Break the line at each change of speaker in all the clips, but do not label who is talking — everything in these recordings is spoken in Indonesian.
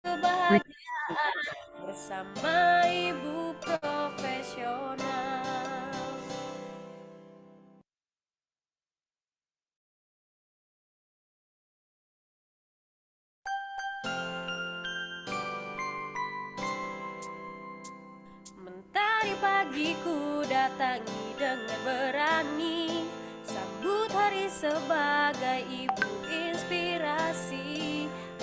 kebahagiaan bersama ibu profesional. Mentari pagiku datangi dengan berani, sambut hari sebagai ibu inspirasi.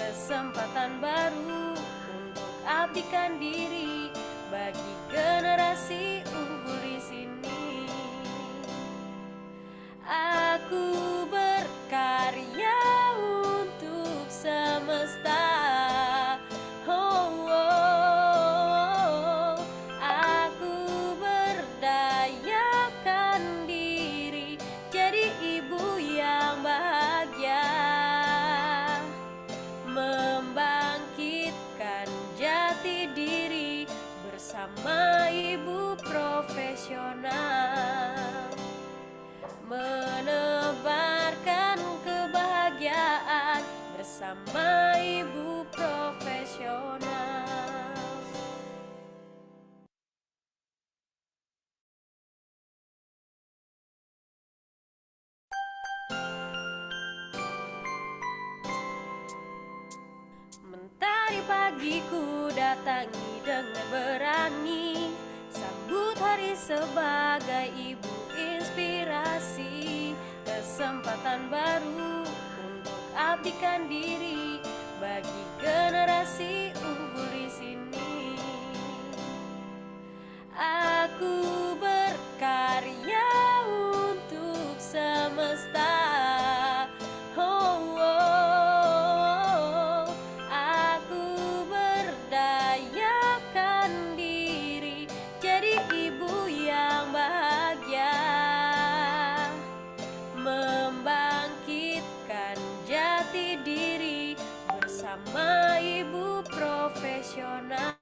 Kesempatan baru untuk abdikan diri bagi generasi unggul di sini. Aku berkarya untuk semesta. Oh, oh, aku berdayakan diri jadi ibu yang bahagia, membangkitkan jati diri bersama ibu profesional, menebarkan kebahagiaan bersama ibu profesional. Mentari pagiku datangi dengan berani, sambut hari sebagai ibu inspirasi. Kesempatan baru untuk abdikan diri bagi generasi unggul di sini. Aku berkarya untuk semesta. Oh, oh, aku berdayakan diri jadi ibu yang bahagia, membangkitkan jati diri bersama ibu profesional,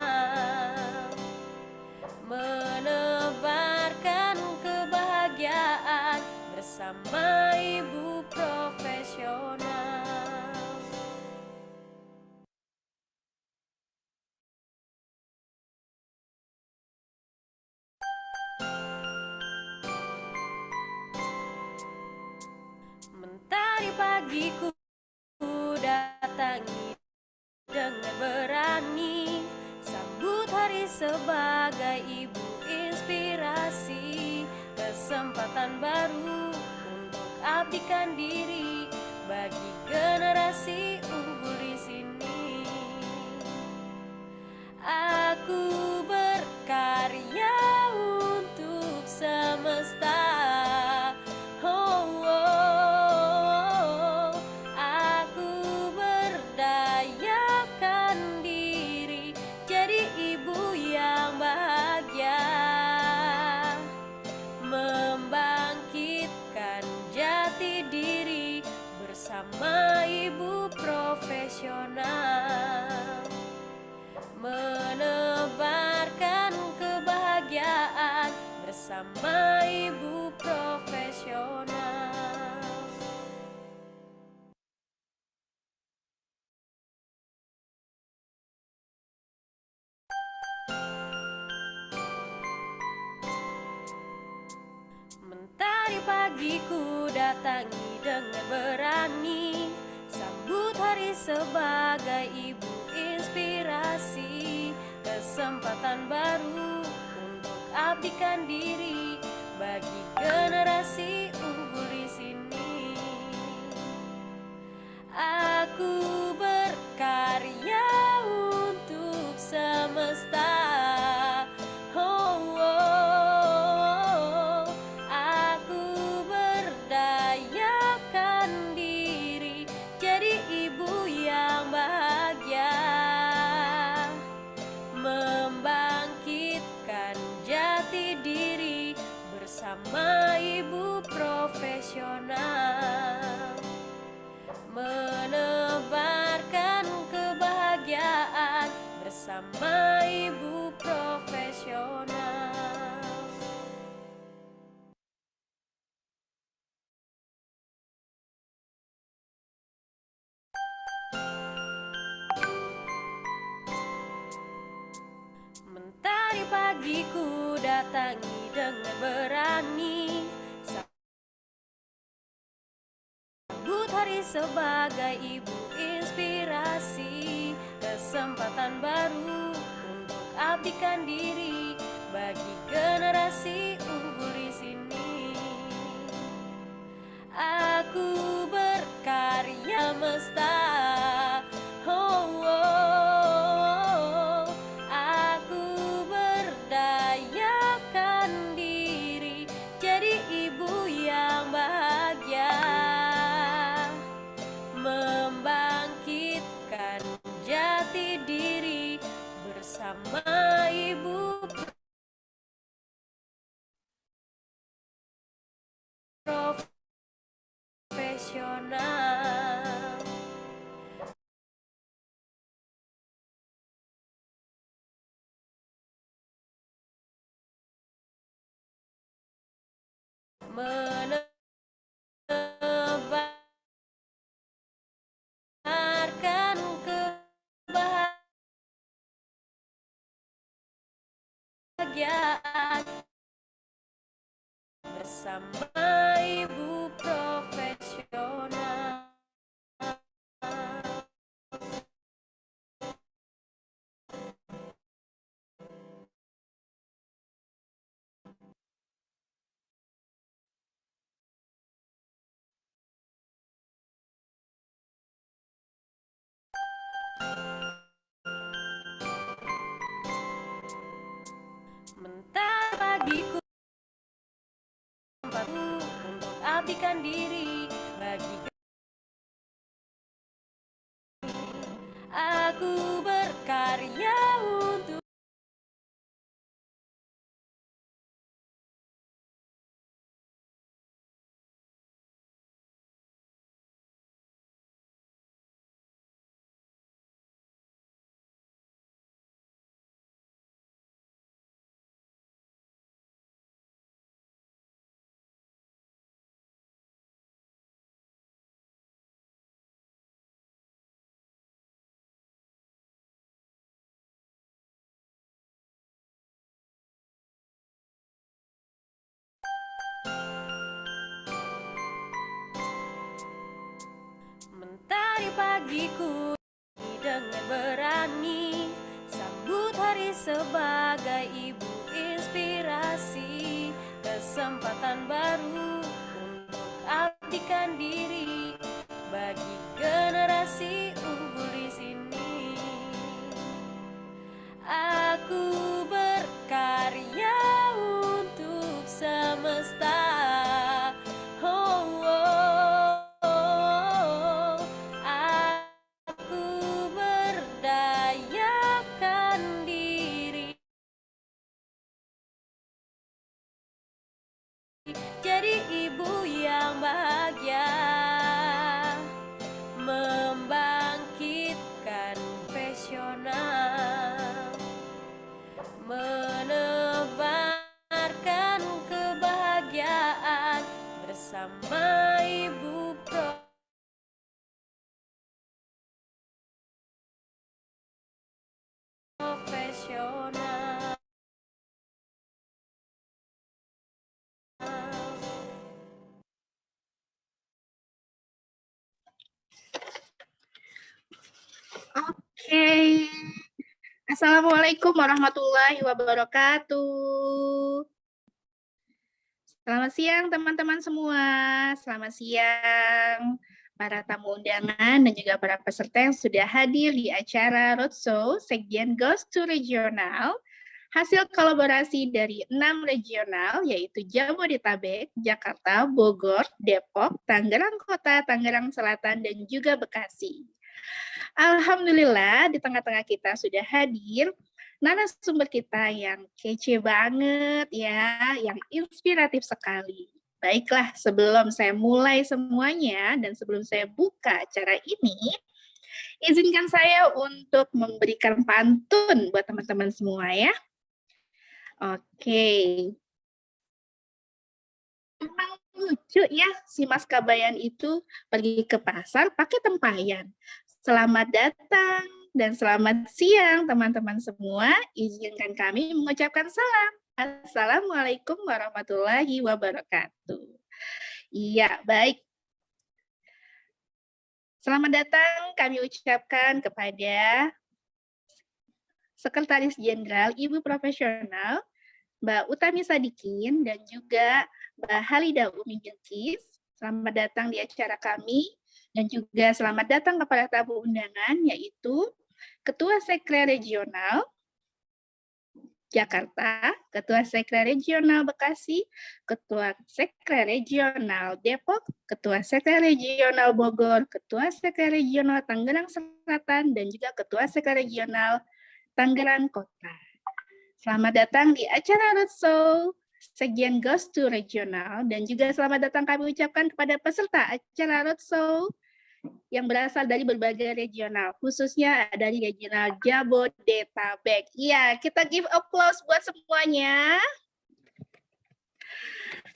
menebarkan kebahagiaan bersama ibu profesional. Mentari pagiku datangi dengan berani, sambut hari sebagai ibu inspirasi. Kesempatan baru untuk abdikan diri bagi generasi unggul di sini. Aku berkarya untuk semesta. Oh, oh, aku berdayakan diri jadi ibu yang bahagia, membangkitkan jati diri bersama ibu profesional, menebarkan kebahagiaan bersama ibu profesional. Mentari pagiku datangi dengan berani, sambut hari sebagai ibu inspirasi. Kesempatan baru untuk abdikan diri bagi generasi unggul di sini. Aku berkarya untuk semesta. Oh, oh, aku berdayakan diri jadi ibu yang bahagia, membangkitkan jati diri bersama ibu profesional, menebarkan kebahagiaan bersama ibu profesional. pagiku datangi dengan berani, sambut hari sebagai ibu inspirasi, kesempatan baru untuk abdikan diri bagi generasi unggul di sini. Aku berkarya mesta, oh, oh. Aku berdayakan diri, jadi ibu yang bahagia, membangkitkan jati diri bersama ibu profesional. Menebarkan kebahagiaan bersama ibu profesional. Mentari pagiku, tempatku untuk abdikan diri bagi aku berkarya untuk mentari pagiku dengan berani, sambut hari sebagai ibu inspirasi, kesempatan baru untuk abdikan diri bagi generasi unggul di sini. Aku berkarya untuk semesta, oh, oh, oh. Aku berdayakan diri, jadi ibu yang bahagia, membangkitkan profesional, menebarkan kebahagiaan bersama ibu profesional.
Oke. Assalamualaikum warahmatullahi wabarakatuh. Selamat siang teman-teman semua. Selamat siang para tamu undangan dan juga para peserta yang sudah hadir di acara Roadshow Sekjen Goes to Regional. Hasil kolaborasi dari 6 regional yaitu Jabodetabek, Jakarta, Bogor, Depok, Tangerang Kota, Tangerang Selatan, dan juga Bekasi. Alhamdulillah di tengah-tengah kita sudah hadir narasumber kita yang kece banget ya, yang inspiratif sekali. Baiklah, sebelum saya mulai semuanya dan sebelum saya buka acara ini, izinkan saya untuk memberikan pantun buat teman-teman semua ya. Oke. Emang lucu ya si Mas Kabayan itu pergi ke pasar pakai tempayan. Selamat datang dan selamat siang teman-teman semua. Izinkan kami mengucapkan salam. Assalamualaikum warahmatullahi wabarakatuh. Iya, baik. Selamat datang kami ucapkan kepada Sekretaris Jenderal Ibu Profesional Mbak Utami Sadikin dan juga Mbak Halida Umi Bilkis. Selamat datang di acara kami dan juga selamat datang kepada tamu undangan yaitu Ketua Sekre Regional Jakarta, Ketua Sekre Regional Bekasi, Ketua Sekre Regional Depok, Ketua Sekre Regional Bogor, Ketua Sekre Regional Tangerang Selatan, dan juga Ketua Sekre Regional Tangerang Kota. Selamat datang di acara Roadshow Sekjen Goes to Regional, dan juga selamat datang kami ucapkan kepada peserta acara Roadshow yang berasal dari berbagai regional, khususnya dari regional Jabodetabek. Iya, kita give applause buat semuanya.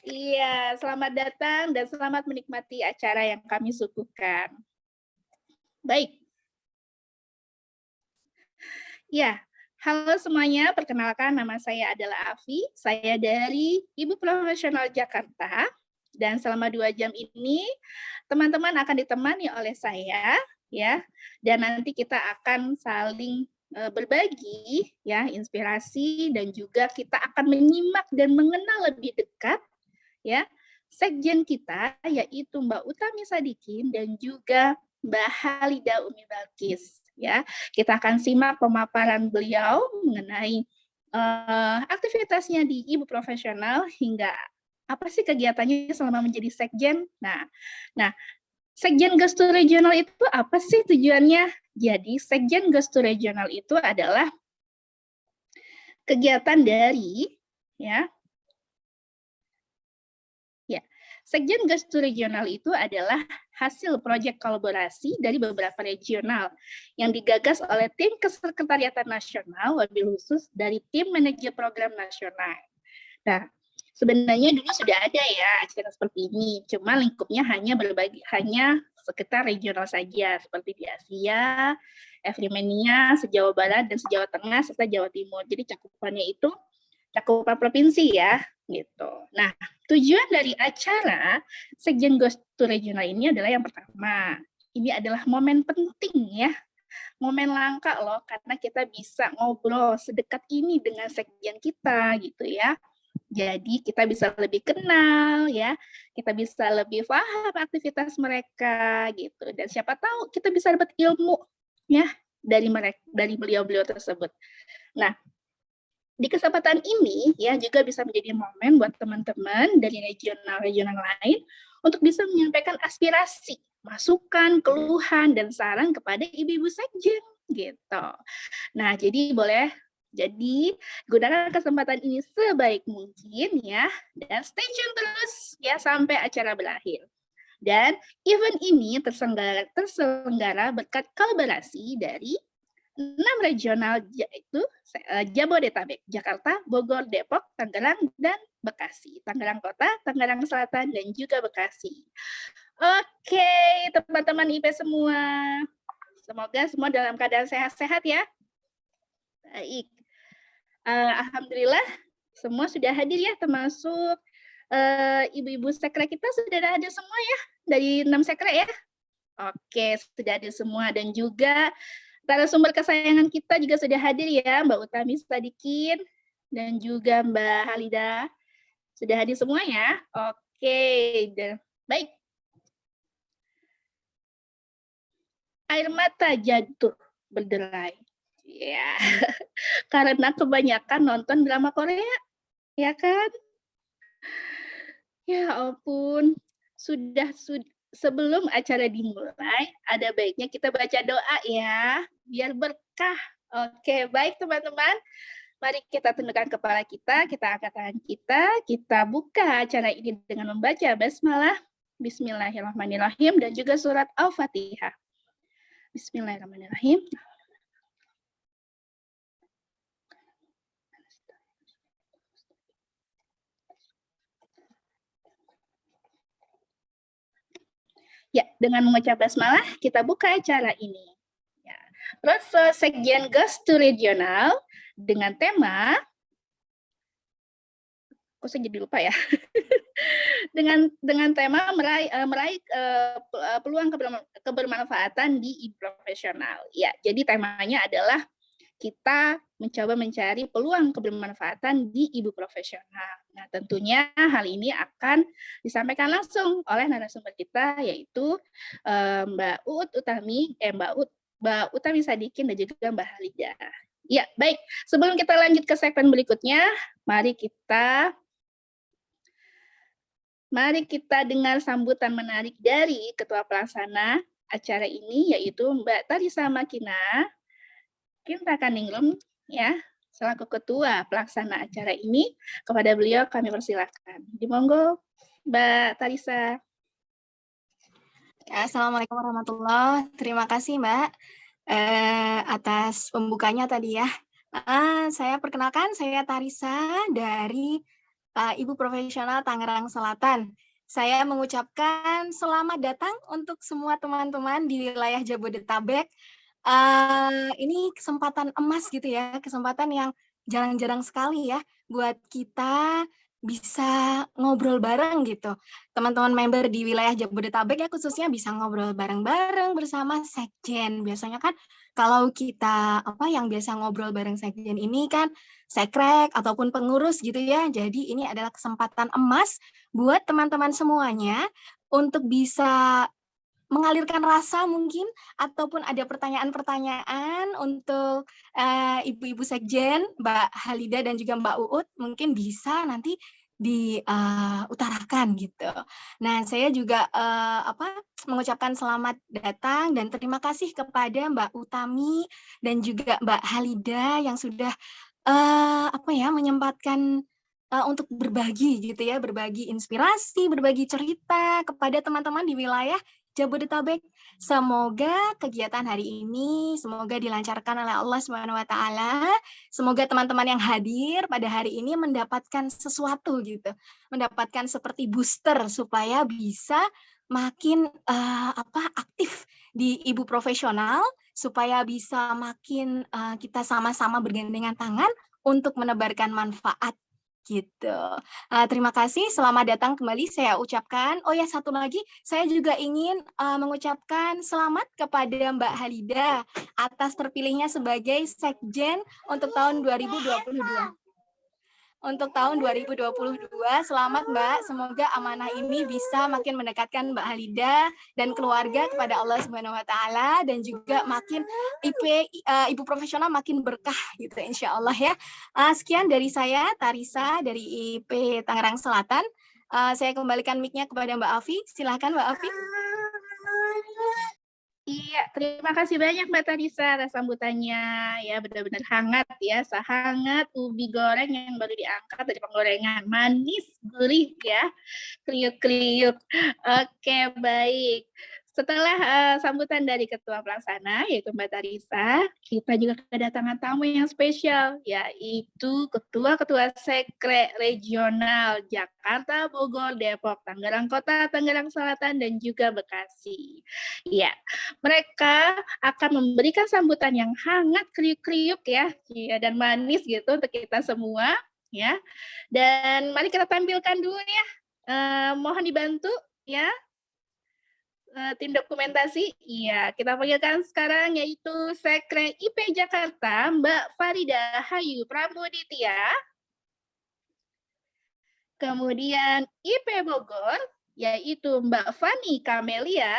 Iya, selamat datang dan selamat menikmati acara yang kami suguhkan. Baik. Ya, halo semuanya, perkenalkan nama saya adalah Afi, saya dari Ibu Profesional Jakarta, dan selama 2 jam ini teman-teman akan ditemani oleh saya, ya, dan nanti kita akan saling berbagi, ya, inspirasi, dan juga kita akan menyimak dan mengenal lebih dekat, ya, sekjen kita, yaitu Mbak Utami Sadikin dan juga Mbak Halida Umi Bilkis. Ya, kita akan simak pemaparan beliau mengenai aktivitasnya di Ibu Profesional hingga apa sih kegiatannya selama menjadi sekjen. Nah, Sekjen Gestu Regional itu apa sih tujuannya? Jadi, Sekjen Gestu Regional itu adalah kegiatan dari Sekjen Gestu Regional itu adalah hasil proyek kolaborasi dari beberapa regional yang digagas oleh tim Kesekretariatan Nasional, wabil khusus dari tim manajer program nasional. Nah, sebenarnya dulu sudah ada ya acara seperti ini, cuma lingkupnya hanya sekitar regional saja, seperti di Asia, Efrimenia, se-Jawa Barat, dan se-Jawa Tengah, serta Jawa Timur. Jadi cakupannya itu cakupan provinsi ya, gitu. Nah, tujuan dari acara Sekjen Goes to Regional ini adalah yang pertama, ini adalah momen penting ya, momen langka loh, karena kita bisa ngobrol sedekat ini dengan sekjen kita gitu ya. Jadi kita bisa lebih kenal ya, kita bisa lebih paham aktivitas mereka gitu, dan siapa tahu kita bisa dapat ilmu ya dari mereka, dari beliau-beliau tersebut. Nah, di kesempatan ini ya juga bisa menjadi momen buat teman-teman dari regional-regional lain untuk bisa menyampaikan aspirasi, masukan, keluhan, dan saran kepada ibu-ibu sekjen gitu. Nah, jadi gunakan kesempatan ini sebaik mungkin ya, dan stay tune terus ya sampai acara berakhir. Dan event ini terselenggara berkat kolaborasi dari 6 regional, yaitu Jabodetabek, Jakarta, Bogor, Depok, Tangerang, dan Bekasi. Tangerang Kota, Tangerang Selatan, dan juga Bekasi. Oke, teman-teman IP semua. Semoga semua dalam keadaan sehat-sehat ya. Baik. Alhamdulillah, semua sudah hadir ya, termasuk ibu-ibu sekre kita sudah hadir semua ya, dari 6 sekre ya. Oke, sudah hadir semua, dan juga narasumber kesayangan kita juga sudah hadir ya, Mbak Utami Sadikin dan juga Mbak Halida. Sudah hadir semua ya? Oke, baik. Air mata jatuh berderai. Ya, karena kebanyakan nonton drama Korea, ya kan? Ya ampun, sebelum acara dimulai, ada baiknya kita baca doa ya, biar berkah. Oke, baik teman-teman. Mari kita tundukkan kepala kita angkat tangan kita buka acara ini dengan membaca basmalah, bismillahirrahmanirrahim, dan juga surat Al-Fatihah. Bismillahirrahmanirrahim. Ya, dengan mengucap basmalah, kita buka acara ini. Ya. Roadshow Sekjen Goes to Regional dengan tema, kok saya jadi lupa ya? dengan tema meraih peluang kebermanfaatan di profesional. Ya, jadi temanya adalah kita mencoba mencari peluang kebermanfaatan di ibu profesional. Nah, tentunya hal ini akan disampaikan langsung oleh narasumber kita, yaitu Mbak Utami Sadikin dan juga Mbak Halida. Ya, baik. Sebelum kita lanjut ke segmen berikutnya, mari kita dengar sambutan menarik dari Ketua Pelaksana acara ini, yaitu Mbak Tarisa Makina Kintakaningrum, ya, selaku Ketua Pelaksana acara ini. Kepada beliau kami persilakan. Dimonggo, Mbak Tarisa.
Assalamualaikum warahmatullahi wabarakatuh. Terima kasih Mbak atas pembukanya tadi ya. Saya perkenalkan, saya Tarisa dari Ibu Profesional Tangerang Selatan. Saya mengucapkan selamat datang untuk semua teman-teman di wilayah Jabodetabek. Ini kesempatan emas gitu ya, kesempatan yang jarang-jarang sekali ya buat kita bisa ngobrol bareng gitu. Teman-teman member di wilayah Jabodetabek ya khususnya bisa ngobrol bareng-bareng bersama Sekjen. Biasanya kan kalau kita yang biasa ngobrol bareng Sekjen ini kan sekrek ataupun pengurus gitu ya. Jadi ini adalah kesempatan emas buat teman-teman semuanya untuk bisa mengalirkan rasa mungkin ataupun ada pertanyaan-pertanyaan untuk Ibu-Ibu Sekjen, Mbak Halida dan juga Mbak Uut, mungkin bisa nanti diutarakan gitu. Nah, saya juga mengucapkan selamat datang dan terima kasih kepada Mbak Utami dan juga Mbak Halida yang sudah menyempatkan untuk berbagi gitu ya, berbagi inspirasi, berbagi cerita kepada teman-teman di wilayah Jabodetabek. Semoga kegiatan hari ini semoga dilancarkan oleh Allah Subhanahu wa taala. Semoga teman-teman yang hadir pada hari ini mendapatkan sesuatu gitu. Mendapatkan seperti booster supaya bisa makin aktif di ibu profesional, supaya bisa makin kita sama-sama bergandengan tangan untuk menebarkan manfaat gitu. Terima kasih, selamat datang kembali saya ucapkan. Oh ya, satu lagi, saya juga ingin mengucapkan selamat kepada Mbak Halida atas terpilihnya sebagai Sekjen untuk tahun 2022. Untuk tahun 2022, selamat Mbak. Semoga amanah ini bisa makin mendekatkan Mbak Halida dan keluarga kepada Allah Subhanahu wa taala dan juga makin ibu profesional makin berkah gitu insya Allah ya. Sekian dari saya Tarisa dari IP Tangerang Selatan. Saya kembalikan mic-nya kepada Mbak Afi. Silakan Mbak Afi.
Iya, terima kasih banyak Mbak Tarisa atas sambutannya. Ya, benar-benar hangat ya, sehangat ubi goreng yang baru diangkat dari penggorengan. Manis, gurih ya, kriuk-kriuk. Oke, baik. Setelah sambutan dari Ketua Pelaksana, yaitu Mbak Tarisa, kita juga kedatangan tamu yang spesial, yaitu Ketua-Ketua Sekre Regional Jakarta, Bogor, Depok, Tangerang Kota, Tangerang Selatan, dan juga Bekasi. Ya, mereka akan memberikan sambutan yang hangat, kriuk-kriuk ya, dan manis gitu untuk kita semua. Ya, dan mari kita tampilkan dulu ya. Mohon dibantu ya. Tim dokumentasi, iya kita panggilkan sekarang yaitu Sekre IP Jakarta Mbak Farida Hayu Pramuditya, kemudian IP Bogor yaitu Mbak Fani Kamelia,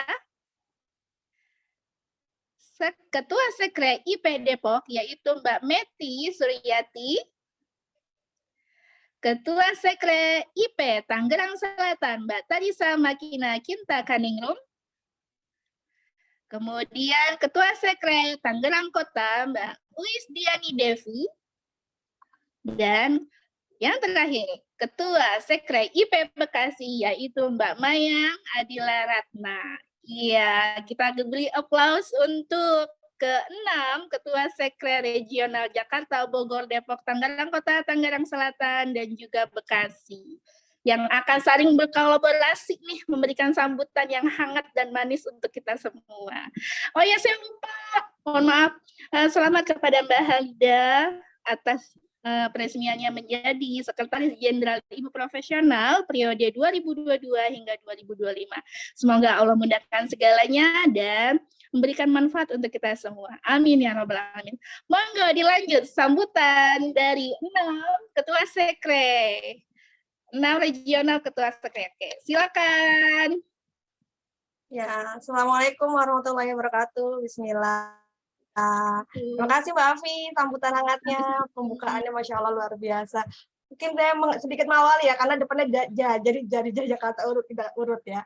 Ketua Sekre IP Depok yaitu Mbak Meti Suryati, Ketua Sekre IP Tangerang Selatan Mbak Tarisa Makina Kintakaningrum, kemudian Ketua Sekre Tangerang Kota, Mbak Uis Diani Devi. Dan yang terakhir, Ketua Sekre IP Bekasi, yaitu Mbak Mayang Adila Ratna. Iya, kita beri aplaus untuk ke-6 Ketua Sekre Regional Jakarta, Bogor, Depok, Tangerang Kota, Tangerang Selatan, dan juga Bekasi. yang akan saling berkolaborasi nih, memberikan sambutan yang hangat dan manis untuk kita semua. Oh ya, saya lupa, mohon maaf. Selamat kepada Mbak Halida atas peresmiannya menjadi Sekretaris Jenderal Ibu Profesional periode 2022 hingga 2025. Semoga Allah mudahkan segalanya dan memberikan manfaat untuk kita semua. Amin ya rabbal alamin. Monggo dilanjut sambutan dari 6 Ketua Sekre. 6 regional Ketua Sekre. Silakan.
Ya, Assalamualaikum warahmatullahi wabarakatuh. Bismillah. Terima kasih Mbak Afi, sambutan hangatnya, pembukaannya Masya Allah luar biasa. Mungkin saya sedikit mengawali ya, karena depannya jadi Jakarta urut, tidak urut ya.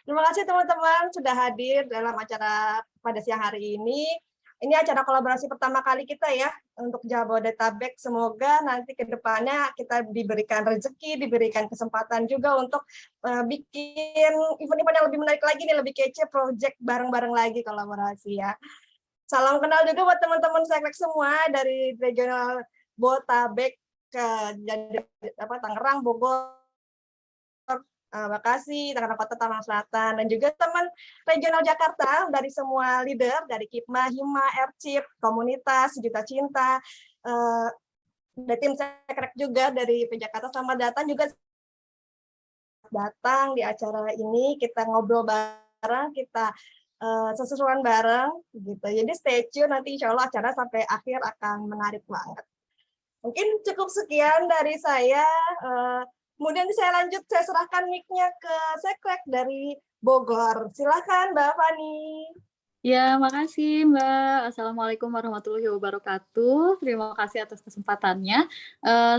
Terima kasih teman-teman sudah hadir dalam acara pada siang hari ini. Ini acara kolaborasi pertama kali kita ya, untuk Jabodetabek. Semoga nanti ke depannya kita diberikan rezeki, diberikan kesempatan juga untuk bikin event-event yang lebih menarik lagi nih, lebih kece, project bareng-bareng lagi kolaborasi ya. Salam kenal juga buat teman-teman Sekrek semua dari regional Botabek ke Tangerang, Bogor, Bekasi, Tangerang Kota, Tangerang Selatan, dan juga teman regional Jakarta dari semua leader dari KIPMA, HIMA, RCIP, komunitas, Juta Cinta, dari tim Sekrek juga dari Jakarta. Selamat datang juga di acara ini, kita ngobrol bareng, kita sesuatuan bareng gitu. Jadi stay tune, nanti insya Allah acara sampai akhir akan menarik banget. Mungkin cukup sekian dari saya. Kemudian saya lanjut, saya serahkan mic-nya ke Sekrek dari Bogor. Silakan Mbak Fani.
Ya, makasih Mbak. Assalamualaikum warahmatullahi wabarakatuh. Terima kasih atas kesempatannya.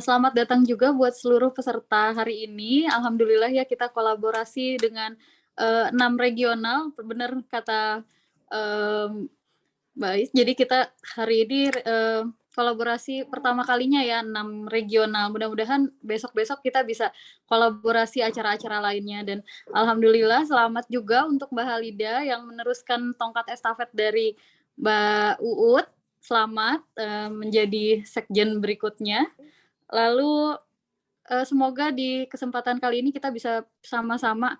Selamat datang juga buat seluruh peserta hari ini. Alhamdulillah ya, kita kolaborasi dengan 6 regional, benar kata Mbak Ais. Jadi kita hari ini kolaborasi pertama kalinya ya, 6 regional. Mudah-mudahan besok-besok kita bisa kolaborasi acara-acara lainnya. Dan alhamdulillah selamat juga untuk Mbak Halida yang meneruskan tongkat estafet dari Mbak Uut. Selamat menjadi sekjen berikutnya. Lalu semoga di kesempatan kali ini kita bisa sama-sama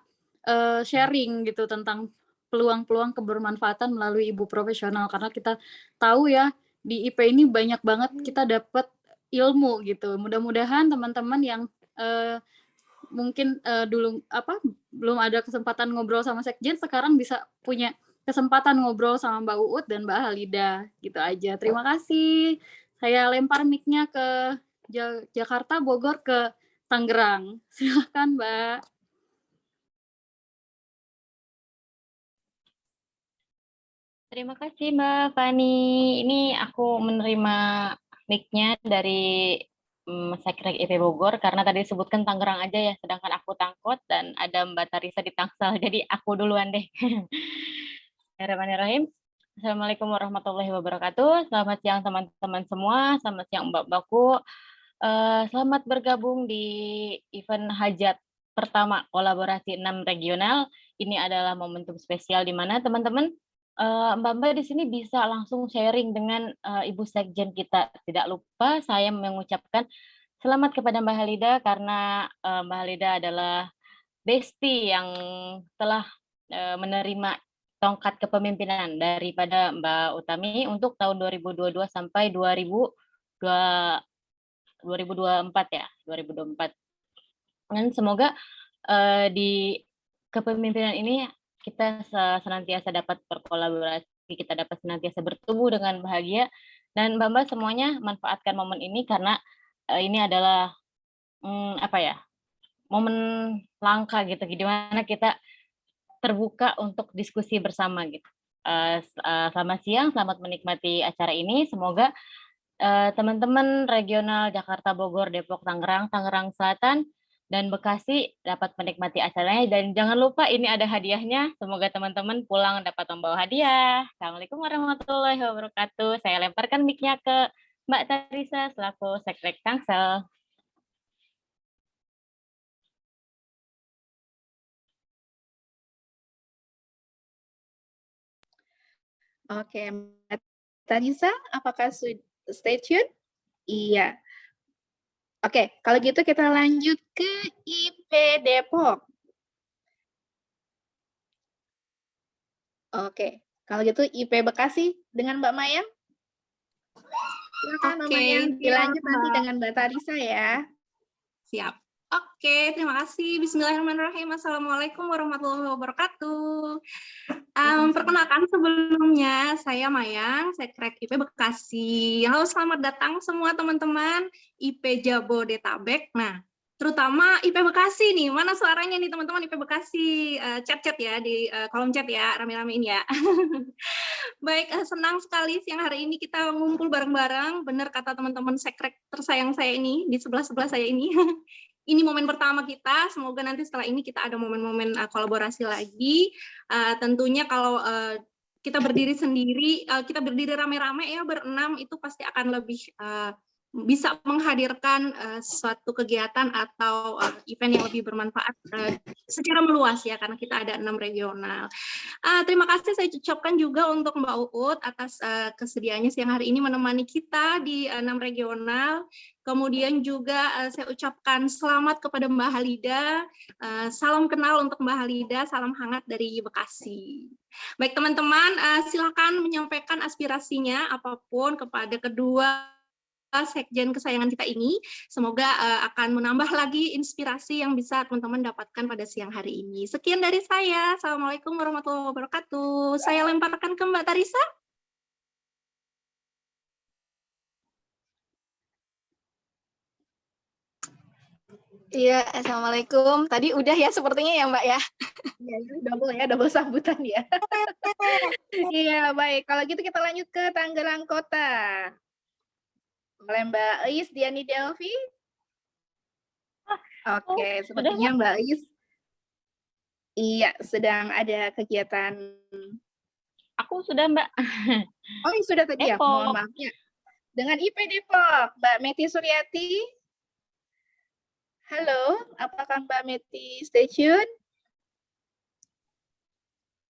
sharing gitu tentang peluang-peluang kebermanfaatan melalui ibu profesional, karena kita tahu ya di IP ini banyak banget kita dapat ilmu gitu. Mudah-mudahan teman-teman yang mungkin dulu belum ada kesempatan ngobrol sama sekjen, sekarang bisa punya kesempatan ngobrol sama Mbak Uut dan Mbak Halida gitu aja. Terima kasih. Saya lempar mic-nya ke Jakarta, Bogor, ke Tangerang. Silakan Mbak.
Terima kasih Mbak Fani. Ini aku menerima mic-nya dari Sekrek IP Bogor karena tadi disebutkan Tangerang aja ya, sedangkan aku Tangkot dan ada Mbak Tarisa di Tangsel, jadi aku duluan deh. Bismillahirrahmanirrahim. Assalamualaikum warahmatullahi wabarakatuh. Selamat siang teman-teman semua, selamat siang Mbak-mbakku. Selamat bergabung di event hajat pertama kolaborasi 6 regional. Ini adalah momentum spesial di mana teman-teman Mbak-mbak di sini bisa langsung sharing dengan Ibu Sekjen kita. Tidak lupa saya mengucapkan selamat kepada Mbak Halida karena Mbak Halida adalah bestie yang telah menerima tongkat kepemimpinan daripada Mbak Utami untuk tahun 2022 sampai 2024 ya, 2024. Dan semoga di kepemimpinan ini kita senantiasa dapat berkolaborasi, kita dapat senantiasa bertumbuh dengan bahagia, dan Mbak-mbak semuanya manfaatkan momen ini karena ini adalah momen langka gitu, gimana kita terbuka untuk diskusi bersama gitu. Selamat siang, selamat menikmati acara ini. Semoga teman-teman regional Jakarta, Bogor, Depok, Tangerang, Tangerang Selatan, dan Bekasi dapat menikmati acaranya. Dan jangan lupa ini ada hadiahnya. Semoga teman-teman pulang dapat membawa hadiah. Assalamualaikum warahmatullahi wabarakatuh. Saya lemparkan mic-nya ke Mbak Tarisa selaku Sekrek Tangsel.
Oke, Mbak Tarisa, apakah stay tune? Iya. Oke, kalau gitu kita lanjut ke Ibu IP Depok. Oke, kalau gitu IP Bekasi dengan Mbak Mayang. Silakan Mbak
Oke,
Mayang,
siap,
dilanjut nanti
Mbak.
dengan Mbak Tarisa ya.
Siap. Oke, terima kasih. Bismillahirrahmanirrahim. Assalamualaikum warahmatullahi wabarakatuh. Perkenalkan sebelumnya, saya Mayang, Sekrek IP Bekasi. Halo, selamat datang semua teman-teman IP Jabodetabek. Nah, terutama IP Bekasi nih. Mana suaranya nih teman-teman IP Bekasi? Chat-chat ya di kolom chat ya, rame-ramein ya. Baik, senang sekali siang hari ini kita ngumpul bareng-bareng. Benar kata teman-teman Sekrek tersayang saya ini, di sebelah-sebelah saya ini. Ini momen pertama kita, semoga nanti setelah ini kita ada momen-momen kolaborasi lagi. Tentunya kalau kita berdiri sendiri, kita berdiri rame-rame ya, berenam, itu pasti akan lebih bisa menghadirkan suatu kegiatan atau event yang lebih bermanfaat secara meluas ya, karena kita ada 6 regional. Terima kasih saya ucapkan juga untuk Mbak Uut atas kesediaannya siang hari ini menemani kita di 6 regional. Kemudian juga saya ucapkan selamat kepada Mbak Halida, salam kenal untuk Mbak Halida, salam hangat dari Bekasi. Baik teman-teman, silakan menyampaikan aspirasinya apapun kepada kedua sekjen kesayangan kita ini. Semoga akan menambah lagi inspirasi yang bisa teman-teman dapatkan pada siang hari ini. Sekian dari saya. Assalamualaikum warahmatullahi wabarakatuh. Saya lemparkan ke Mbak Tarisa.
Iya, Assalamualaikum. Tadi udah ya sepertinya ya Mbak ya.
Iya, ini double sambutan ya. Iya, baik. Kalau gitu kita lanjut ke Tangerang Kota. Oleh Mbak Ais Diani Delvi. Oke, sepertinya Mbak Ais iya sedang ada kegiatan.
Aku sudah, Mbak.
Oh, sudah tadi ya. Mohon maaf ya. Dengan IP Depok, Mbak Meti Suryati. Halo, apakah Mbak Meti stay tune?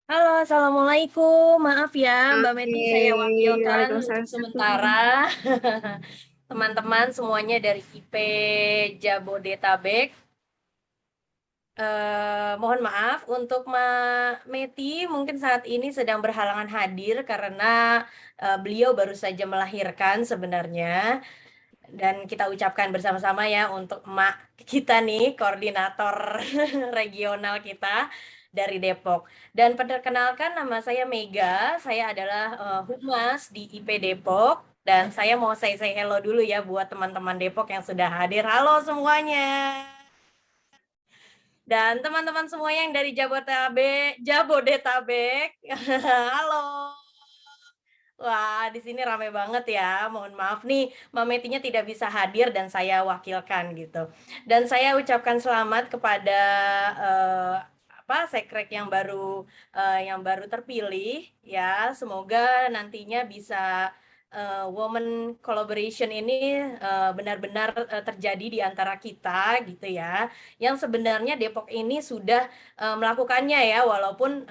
Halo, Assalamualaikum. Maaf ya, Mbak Meti, saya wakilkan untuk sementara. Teman-teman semuanya dari IP Jabodetabek. Mohon maaf untuk Mbak Meti, mungkin saat ini sedang berhalangan hadir karena beliau baru saja melahirkan sebenarnya. Dan kita ucapkan bersama-sama ya untuk emak kita nih, koordinator regional kita dari Depok. Dan perkenalkan, nama saya Mega, saya adalah Humas di IP Depok. Dan saya mau say hello dulu ya buat teman-teman Depok yang sudah hadir. Halo semuanya. Dan teman-teman semua yang dari Jabodetabek. Halo. Wah, di sini ramai banget ya. Mohon maaf nih, Mbak Metinya tidak bisa hadir dan saya wakilkan gitu. Dan saya ucapkan selamat kepada Sekrek yang baru terpilih ya. Semoga nantinya bisa women collaboration ini benar-benar terjadi di antara kita gitu ya. Yang sebenarnya Depok ini sudah melakukannya ya, walaupun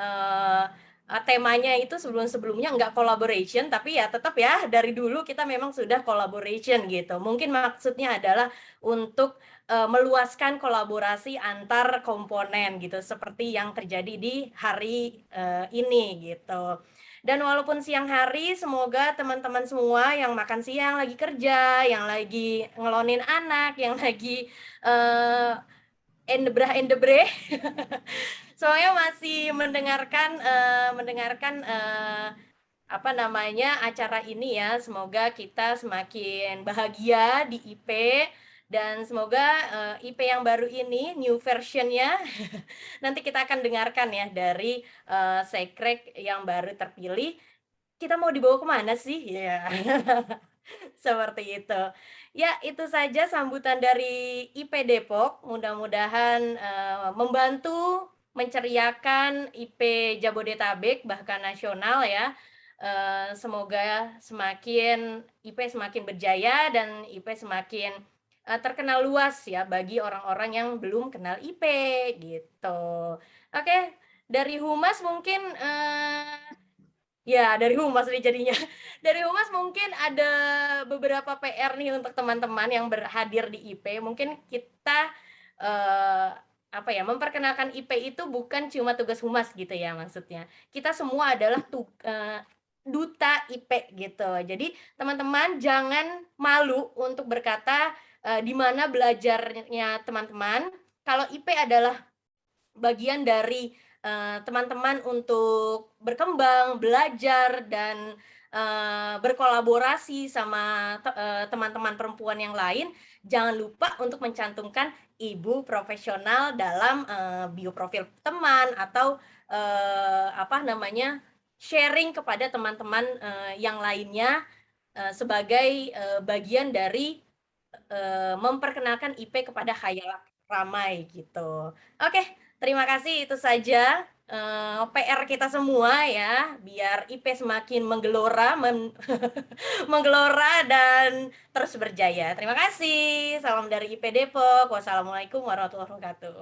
temanya itu sebelum-sebelumnya nggak collaboration, tapi ya tetap ya dari dulu kita memang sudah collaboration gitu. Mungkin maksudnya adalah untuk meluaskan kolaborasi antar komponen gitu, seperti yang terjadi di hari ini gitu. Dan walaupun siang hari, semoga teman-teman semua yang makan siang lagi kerja, yang lagi ngelonin anak, yang lagi endebrah-endebre, soalnya masih mendengarkan acara ini ya. Semoga kita semakin bahagia di IP dan semoga IP yang baru ini new versionnya nanti kita akan dengarkan ya dari Sekrek yang baru terpilih. Kita mau dibawa kemana sih? Ya. Seperti itu. Ya, itu saja sambutan dari IP Depok. Mudah-mudahan membantu menceriakan IP Jabodetabek bahkan nasional ya. Semoga IP semakin berjaya dan IP semakin terkenal luas ya bagi orang-orang yang belum kenal IP gitu. Oke, dari Humas mungkin ya, dari Humas nih jadinya. Dari Humas mungkin ada beberapa PR nih untuk teman-teman yang berhadir di IP. Mungkin kita apa ya, memperkenalkan IP itu bukan cuma tugas humas gitu ya maksudnya. Kita semua adalah duta IP gitu. Jadi teman-teman jangan malu untuk berkata di mana belajarnya teman-teman. Kalau IP adalah bagian dari teman-teman untuk berkembang, belajar dan berkolaborasi sama teman-teman perempuan yang lain, jangan lupa untuk mencantumkan ibu profesional dalam bio profil teman atau apa namanya sharing kepada teman-teman yang lainnya sebagai bagian dari memperkenalkan IP kepada khayal ramai gitu. Oke, terima kasih itu saja PR kita semua ya, biar IP semakin menggelora, menggelora dan terus berjaya. Terima kasih. Salam dari IP Depok. Wassalamualaikum warahmatullahi wabarakatuh.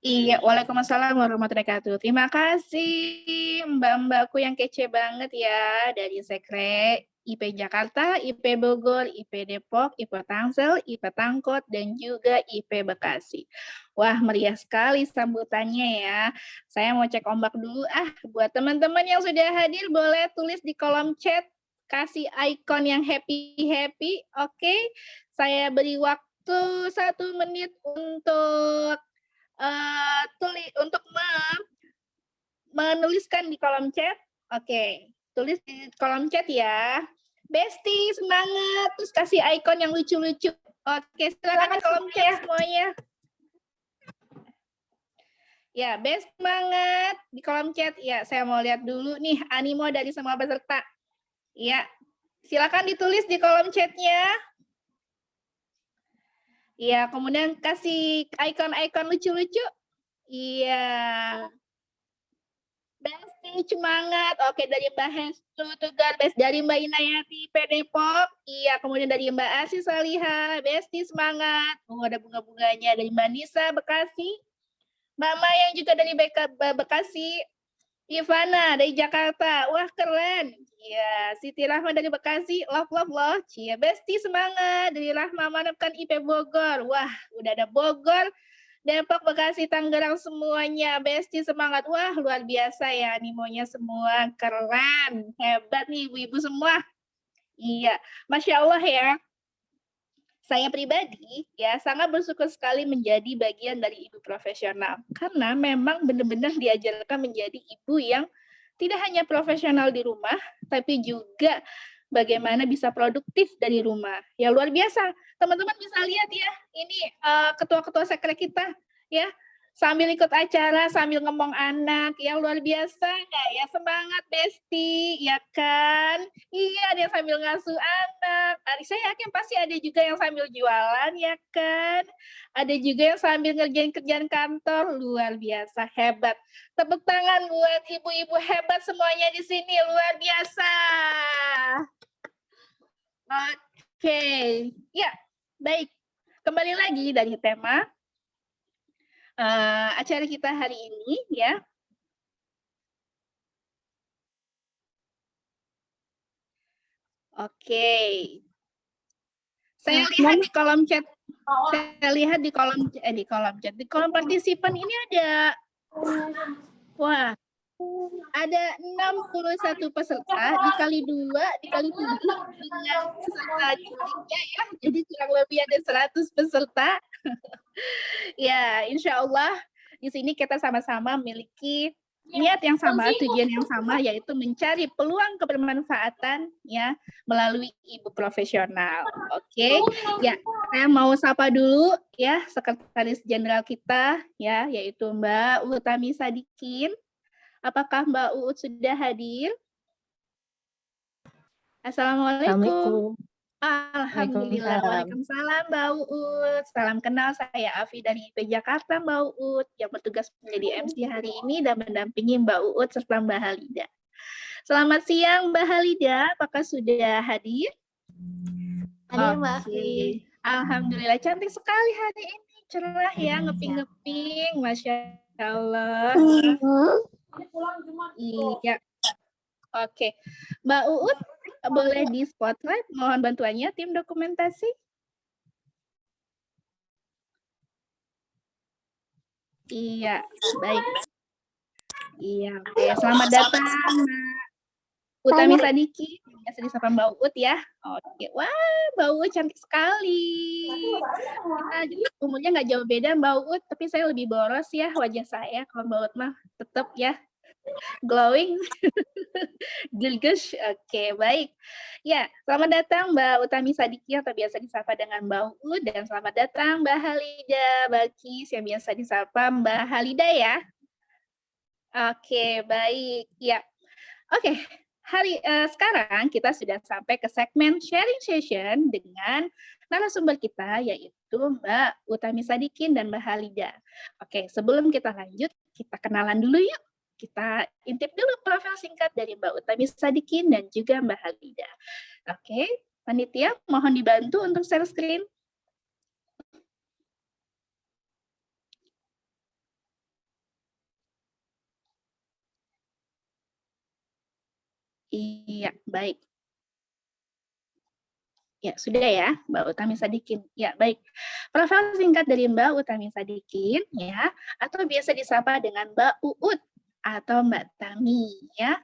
Iya, waalaikumsalam warahmatullahi wabarakatuh. Terima kasih mbak-mbakku yang kece banget ya dari Sekre IP Jakarta, IP Bogor, IP Depok, IP Tangsel, IP Tangkot, dan juga IP Bekasi. Wah, meriah sekali sambutannya ya. Saya mau cek ombak dulu. Buat teman-teman yang sudah hadir, boleh tulis di kolom chat, kasih icon yang happy-happy. Oke, saya beri waktu 1 menit untuk untuk menuliskan di kolom chat. Oke, tulis di kolom chat ya. Besti, semangat. Terus kasih icon yang lucu-lucu. Oke, silakan di kolom chat semuanya. Ya, best semangat di kolom chat. Ya, saya mau lihat dulu nih animo dari semua peserta. Ya, silakan ditulis di kolom chatnya. Ya, kemudian kasih icon-icon lucu-lucu. Iya. Besti, semangat. Oke, dari Mbak Hestu Tugar, dari Mbak Inayati, Depok. Iya, kemudian dari Mbak Asi Saliha, Besti, semangat. Oh, ada bunga-bunganya. Dari Mbak Nisa, Bekasi. Mbak Mayang juga dari Bekasi. Ivana dari Jakarta. Wah, keren. Iya, Siti Rahma dari Bekasi. Love. Cia, Besti, semangat. Dari Rahma Manapkan IP Bogor. Wah, udah ada Bogor, Depok, Bekasi, Tangerang semuanya. Besti, semangat. Wah, luar biasa ya animonya semua. Keren. Hebat nih ibu-ibu semua. Iya, Masya Allah ya. Saya pribadi ya sangat bersyukur sekali menjadi bagian dari ibu profesional. Karena memang benar-benar diajarkan menjadi ibu yang tidak hanya profesional di rumah, tapi juga bagaimana bisa produktif dari rumah. Ya luar biasa. Teman-teman bisa lihat ya, ini ketua-ketua sekre kita ya, sambil ikut acara, sambil ngomong anak, yang luar biasa nggak ya? Semangat Besti, ya kan? Iya, ada yang sambil ngasuh anak. Saya yakin pasti ada juga yang sambil jualan, ya kan? Ada juga yang sambil ngerjain kerjaan kantor, luar biasa, hebat. Tepuk tangan buat ibu-ibu hebat semuanya di sini, luar biasa. Oke, ya, baik. Kembali lagi dari tema acara kita hari ini ya. Oke. Saya lihat di kolom chat. Saya lihat di kolom chat. Di kolom partisipan ini ada ada 61 peserta dikali 2 dikali 7 dengan peserta jurinya ya. Jadi kurang lebih ada 100 peserta. Ya, insya Allah di sini kita sama-sama memiliki niat yang sama, tujuan yang sama, yaitu mencari peluang kebermanfaatan ya melalui ibu profesional. Oke, ya saya mau sapa dulu ya Sekretaris Jenderal kita ya, yaitu Mbak Utami Sadikin. Apakah Mbak Uut sudah hadir? Assalamualaikum. Alhamdulillah. Waalaikumsalam Mbak Uut. Salam kenal, saya Afi dari IP Jakarta Mbak Uut yang bertugas menjadi MC hari ini dan mendampingi Mbak Uut serta Mbak Halida. Selamat siang Mbak Halida, apakah sudah hadir?
Hadir Mbak.
Oke. Alhamdulillah, cantik sekali hari ini, cerah ya, ngeping-ngeping, Masya Allah. Iya. Oke, Mbak Uut boleh di spotlight, mohon bantuannya tim dokumentasi. Iya, baik. Iya, oke. Selamat datang, Mbak Utami Sadiki. Biasa disapa Mbak Ut ya. Oke, wah, Mbak Ut cantik sekali. Kita juga umurnya nggak jauh beda Mbak Ut, tapi saya lebih boros ya wajah saya. Kalau Mbak Ut mah tetap ya glowing. Gilgush. Oke, baik. Ya, selamat datang Mbak Utami Sadiki atau biasa disapa dengan Mbak Ut, dan selamat datang Mbak Halida Balkis yang biasa disapa Mbak Halida ya. Oke, baik. Ya. Oke. Sekarang kita sudah sampai ke segmen sharing session dengan narasumber kita yaitu Mbak Utami Sadikin dan Mbak Halida. Oke, sebelum kita lanjut, kita kenalan dulu yuk. Kita intip dulu profil singkat dari Mbak Utami Sadikin dan juga Mbak Halida. Oke, panitia mohon dibantu untuk share screen. Iya, baik. Ya, sudah ya, Mbak Utami Sadikin. Ya, baik. Profil singkat dari Mbak Utami Sadikin, ya, atau biasa disapa dengan Mbak Uut atau Mbak Tami, ya.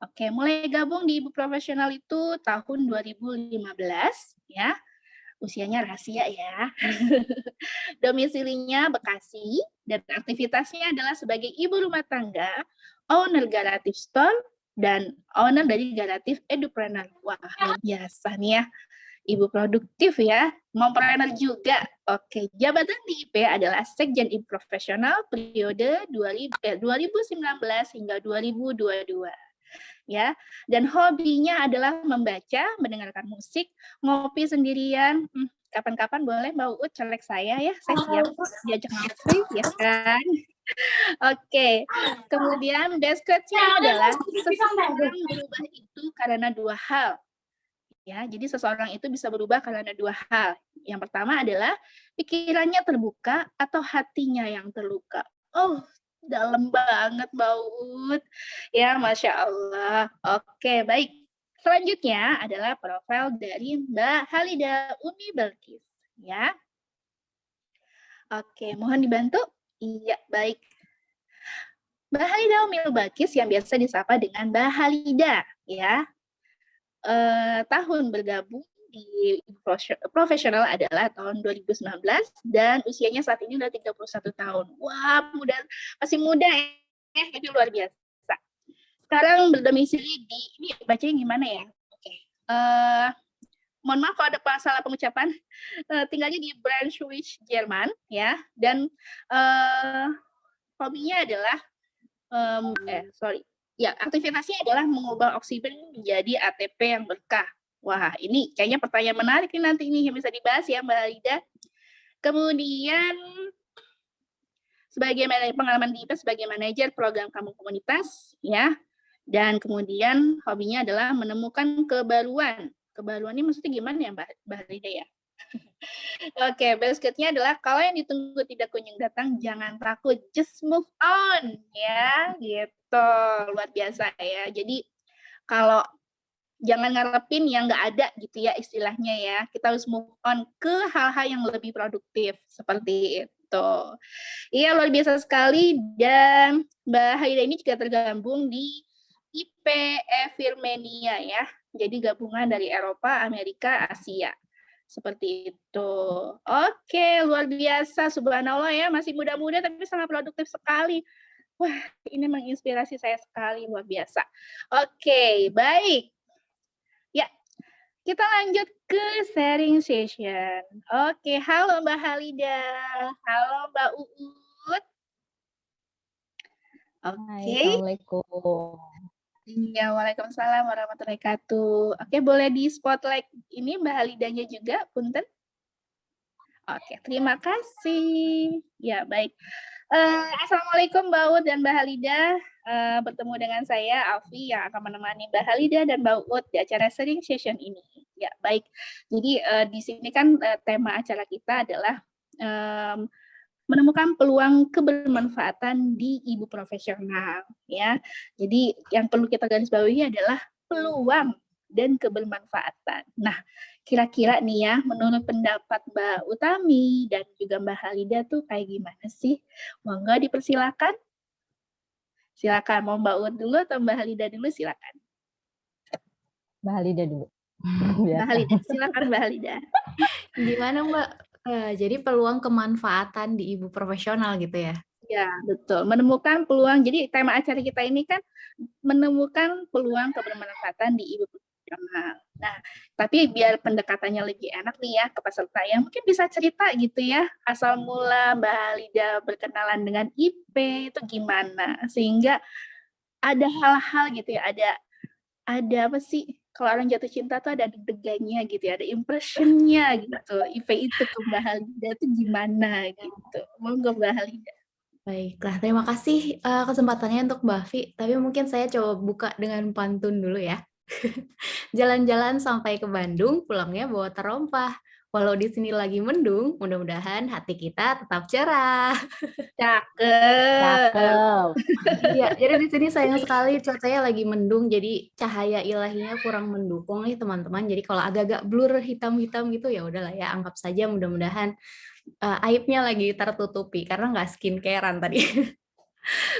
Oke, mulai gabung di Ibu Profesional itu tahun 2015, ya. Usianya rahasia ya. Domisilinya Bekasi, dan aktivitasnya adalah sebagai ibu rumah tangga, owner Garatif Store, dan owner dari Garatif Edupreneur. Wah, luar biasa nih ya. Ibu produktif ya, mompreneur juga. Oke, jabatan di IP adalah Sekjen Ibu Profesional periode 2019 hingga 2022. Ya, dan hobinya adalah membaca, mendengarkan musik, ngopi sendirian. Kapan-kapan boleh Mbak Uut colek saya ya, saya siap diajak ngopi ya kan. Oke, kemudian best quote-nya adalah seseorang berubah itu karena dua hal. Ya, jadi seseorang itu bisa berubah karena dua hal. Yang pertama adalah pikirannya terbuka atau hatinya yang terluka. Oh, dalam banget Mbak Uut. Ya, Masya Allah. Oke, baik. Selanjutnya adalah profil dari Mbak Halida Umi Balkis. Ya. Oke, mohon dibantu. Iya, baik. Mbak Halida Umi Balkis yang biasa disapa dengan Mbak Halida. Ya. Tahun bergabung di profesional adalah tahun 2019 dan usianya saat ini udah 31 tahun. Wah, masih muda ya, tapi luar biasa. Sekarang berdomisili di, ini bacanya gimana ya? Oke. Mohon maaf kalau ada salah pengucapan. Tinggalnya di Braunschweig, Jerman ya, dan hobinya adalah ya, aktivitasnya adalah mengubah oksigen menjadi ATP yang berkah. Wah, ini kayaknya pertanyaan menarik nih nanti ini yang bisa dibahas ya Mbak Halida. Kemudian sebagai pengalaman di IP sebagai manajer program kampung komunitas ya. Dan kemudian hobinya adalah menemukan kebaruan. Kebaruan ini maksudnya gimana ya Mbak Halida ya? Oke, basketnya adalah kalau yang ditunggu tidak kunjung datang, jangan takut, just move on, ya, gitu, luar biasa ya. Jadi kalau jangan ngarepin yang nggak ada gitu ya istilahnya ya, kita harus move on ke hal-hal yang lebih produktif seperti itu. Iya, luar biasa sekali, dan Mbak Haida ini juga tergabung di IP Firmenia ya, jadi gabungan dari Eropa, Amerika, Asia. Seperti itu. Oke, luar biasa. Subhanallah ya, masih muda-muda tapi sangat produktif sekali. Wah, ini menginspirasi saya sekali, luar biasa. Oke, baik. Ya, kita lanjut ke sharing session. Oke, halo Mbak Halida. Halo Mbak Uut. Oke.
Assalamualaikum.
Iya, waalaikumsalam warahmatullahi wabarakatuh. Oke, boleh di spotlight ini Mbak Halidanya juga, punten. Oke, terima kasih. Ya, baik. Assalamualaikum Mbak Ut dan Mbak Halida. Bertemu dengan saya, Alfi, yang akan menemani Mbak Halida dan Mbak Ut di acara sharing session ini. Ya, baik. Jadi di sini kan tema acara kita adalah menemukan peluang kebermanfaatan di ibu profesional ya. Jadi yang perlu kita garis bawahi adalah peluang dan kebermanfaatan. Nah, kira-kira nih ya, menurut pendapat Mbak Utami dan juga Mbak Halida tuh kayak gimana sih? Monggo dipersilakan. Silakan, mau Mbak Ut dulu atau Mbak Halida dulu, silakan.
Mbak Halida dulu.
Mbak Halida, silakan Mbak Halida.
Gimana Mbak? Jadi peluang kemanfaatan di ibu profesional gitu ya?
Ya, betul. Menemukan peluang. Jadi tema acara kita ini kan menemukan peluang kebermanfaatan di ibu profesional. Nah, tapi biar pendekatannya lebih enak nih ya ke peserta yang mungkin bisa cerita gitu ya, asal mula Mbak Halida berkenalan dengan IP itu gimana, sehingga ada hal-hal gitu ya, ada apa sih, kalau orang jatuh cinta tuh ada deg-degannya gitu ya, ada impression-nya gitu. IP itu ke Mbak Halida itu gimana gitu. Monggo Mbak Halida.
Baiklah, terima kasih kesempatannya untuk Mbak Afi. Tapi mungkin saya coba buka dengan pantun dulu ya. Jalan-jalan sampai ke Bandung, pulangnya bawa terompah. Walau di sini lagi mendung, mudah-mudahan hati kita tetap cerah.
Cakep.
Cakep.
Iya, jadi di sini sayang sekali cuacanya lagi mendung, jadi cahaya ilahinya kurang mendukung nih teman-teman. Jadi kalau agak-agak blur hitam-hitam gitu ya udahlah ya, anggap saja mudah-mudahan aibnya lagi tertutupi karena nggak skincarean tadi.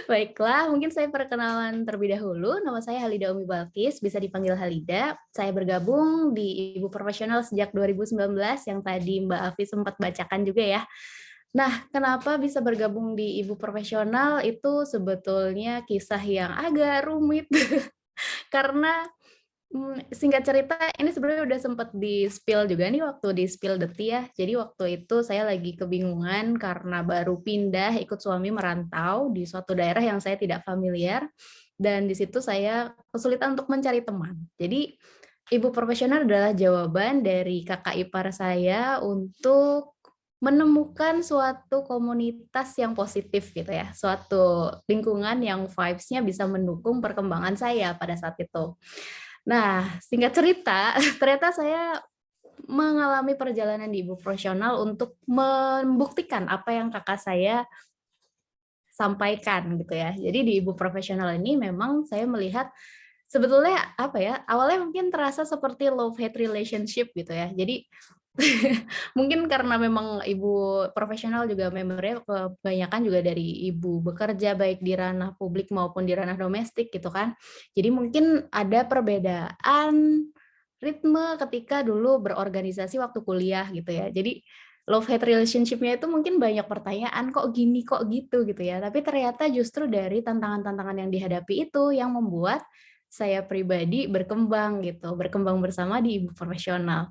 Baiklah, mungkin saya perkenalan terlebih dahulu. Nama saya Halida Umi Balkis, bisa dipanggil Halida. Saya bergabung di Ibu Profesional sejak 2019 yang tadi Mbak Afi sempat bacakan juga ya. Nah, kenapa bisa bergabung di Ibu Profesional itu sebetulnya kisah yang agak rumit. Karena singkat cerita, ini sebenarnya udah sempat di-spill juga nih waktu di Spill the Tea ya. Jadi waktu itu saya lagi kebingungan karena baru pindah ikut suami merantau di suatu daerah yang saya tidak familiar. Dan di situ saya kesulitan untuk mencari teman. Jadi Ibu Profesional adalah jawaban dari kakak ipar saya untuk menemukan suatu komunitas yang positif gitu ya. Suatu lingkungan yang vibes-nya bisa mendukung perkembangan saya pada saat itu. Nah, singkat cerita, ternyata saya mengalami perjalanan di Ibu Profesional untuk membuktikan apa yang kakak saya sampaikan gitu ya. Jadi di Ibu Profesional ini memang saya melihat sebetulnya apa ya, awalnya mungkin terasa seperti love-hate relationship gitu ya. Jadi mungkin karena memang ibu profesional juga membernya kebanyakan juga dari ibu bekerja baik di ranah publik maupun di ranah domestik gitu kan. Jadi mungkin ada perbedaan ritme ketika dulu berorganisasi waktu kuliah gitu ya. Jadi love-hate relationship-nya itu mungkin banyak pertanyaan kok gini kok gitu gitu ya. Tapi ternyata justru dari tantangan-tantangan yang dihadapi itu yang membuat saya pribadi berkembang gitu, berkembang bersama di ibu profesional.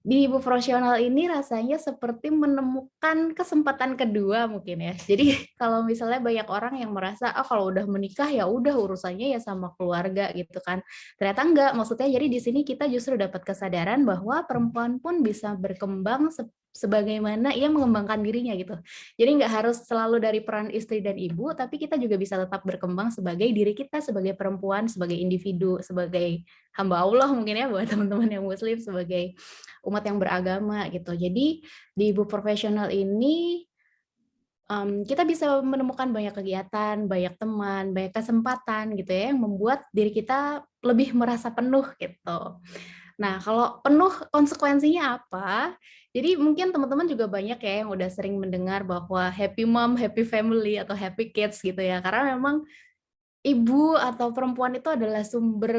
Di ibu profesional ini rasanya seperti menemukan kesempatan kedua mungkin ya. Jadi kalau misalnya banyak orang yang merasa kalau udah menikah ya udah urusannya ya sama keluarga gitu kan. Ternyata enggak, maksudnya jadi di sini kita justru dapat kesadaran bahwa perempuan pun bisa berkembang sebagaimana ia mengembangkan dirinya gitu. Jadi nggak harus selalu dari peran istri dan ibu, tapi kita juga bisa tetap berkembang sebagai diri kita, sebagai perempuan, sebagai individu, sebagai hamba Allah mungkin ya buat teman-teman yang muslim, sebagai umat yang beragama gitu. Jadi di ibu profesional ini kita bisa menemukan banyak kegiatan, banyak teman, banyak kesempatan gitu ya yang membuat diri kita lebih merasa penuh gitu. Nah, kalau penuh konsekuensinya apa? Jadi mungkin teman-teman juga banyak ya yang udah sering mendengar bahwa happy mom, happy family atau happy kids gitu ya. Karena memang ibu atau perempuan itu adalah sumber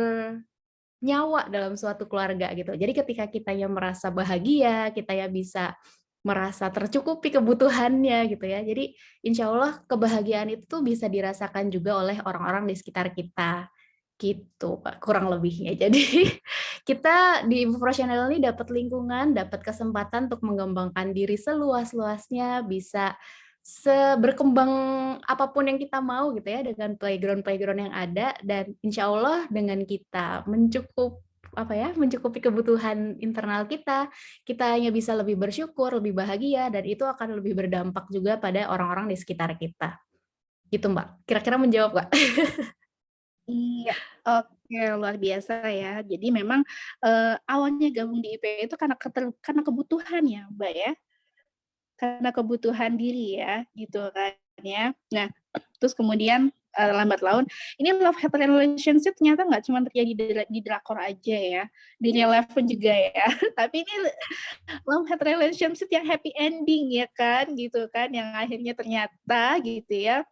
nyawa dalam suatu keluarga gitu. Jadi ketika kita yang merasa bahagia, kita ya bisa merasa tercukupi kebutuhannya gitu ya. Jadi insya Allah kebahagiaan itu tuh bisa dirasakan juga oleh orang-orang di sekitar kita. Gitu Pak, kurang lebihnya. Jadi kita di Ibu Profesional ini dapat lingkungan, dapat kesempatan untuk mengembangkan diri seluas-luasnya, bisa berkembang apapun yang kita mau gitu ya dengan playground-playground yang ada, dan insya Allah dengan kita mencukupi kebutuhan internal kita hanya bisa lebih bersyukur, lebih bahagia, dan itu akan lebih berdampak juga pada orang-orang di sekitar kita. Gitu Mbak, kira-kira menjawab Mbak?
Iya, oke, luar biasa ya. Jadi memang awalnya gabung di IP itu karena kebutuhan ya, Mbak ya. Karena kebutuhan diri ya, gitu kan ya. Nah, terus kemudian lambat laun. Ini love hate relationship ternyata nggak cuma terjadi di drakor aja ya, di real life pun juga ya. Tapi ini love hate relationship yang happy ending ya kan, gitu kan, yang akhirnya ternyata gitu ya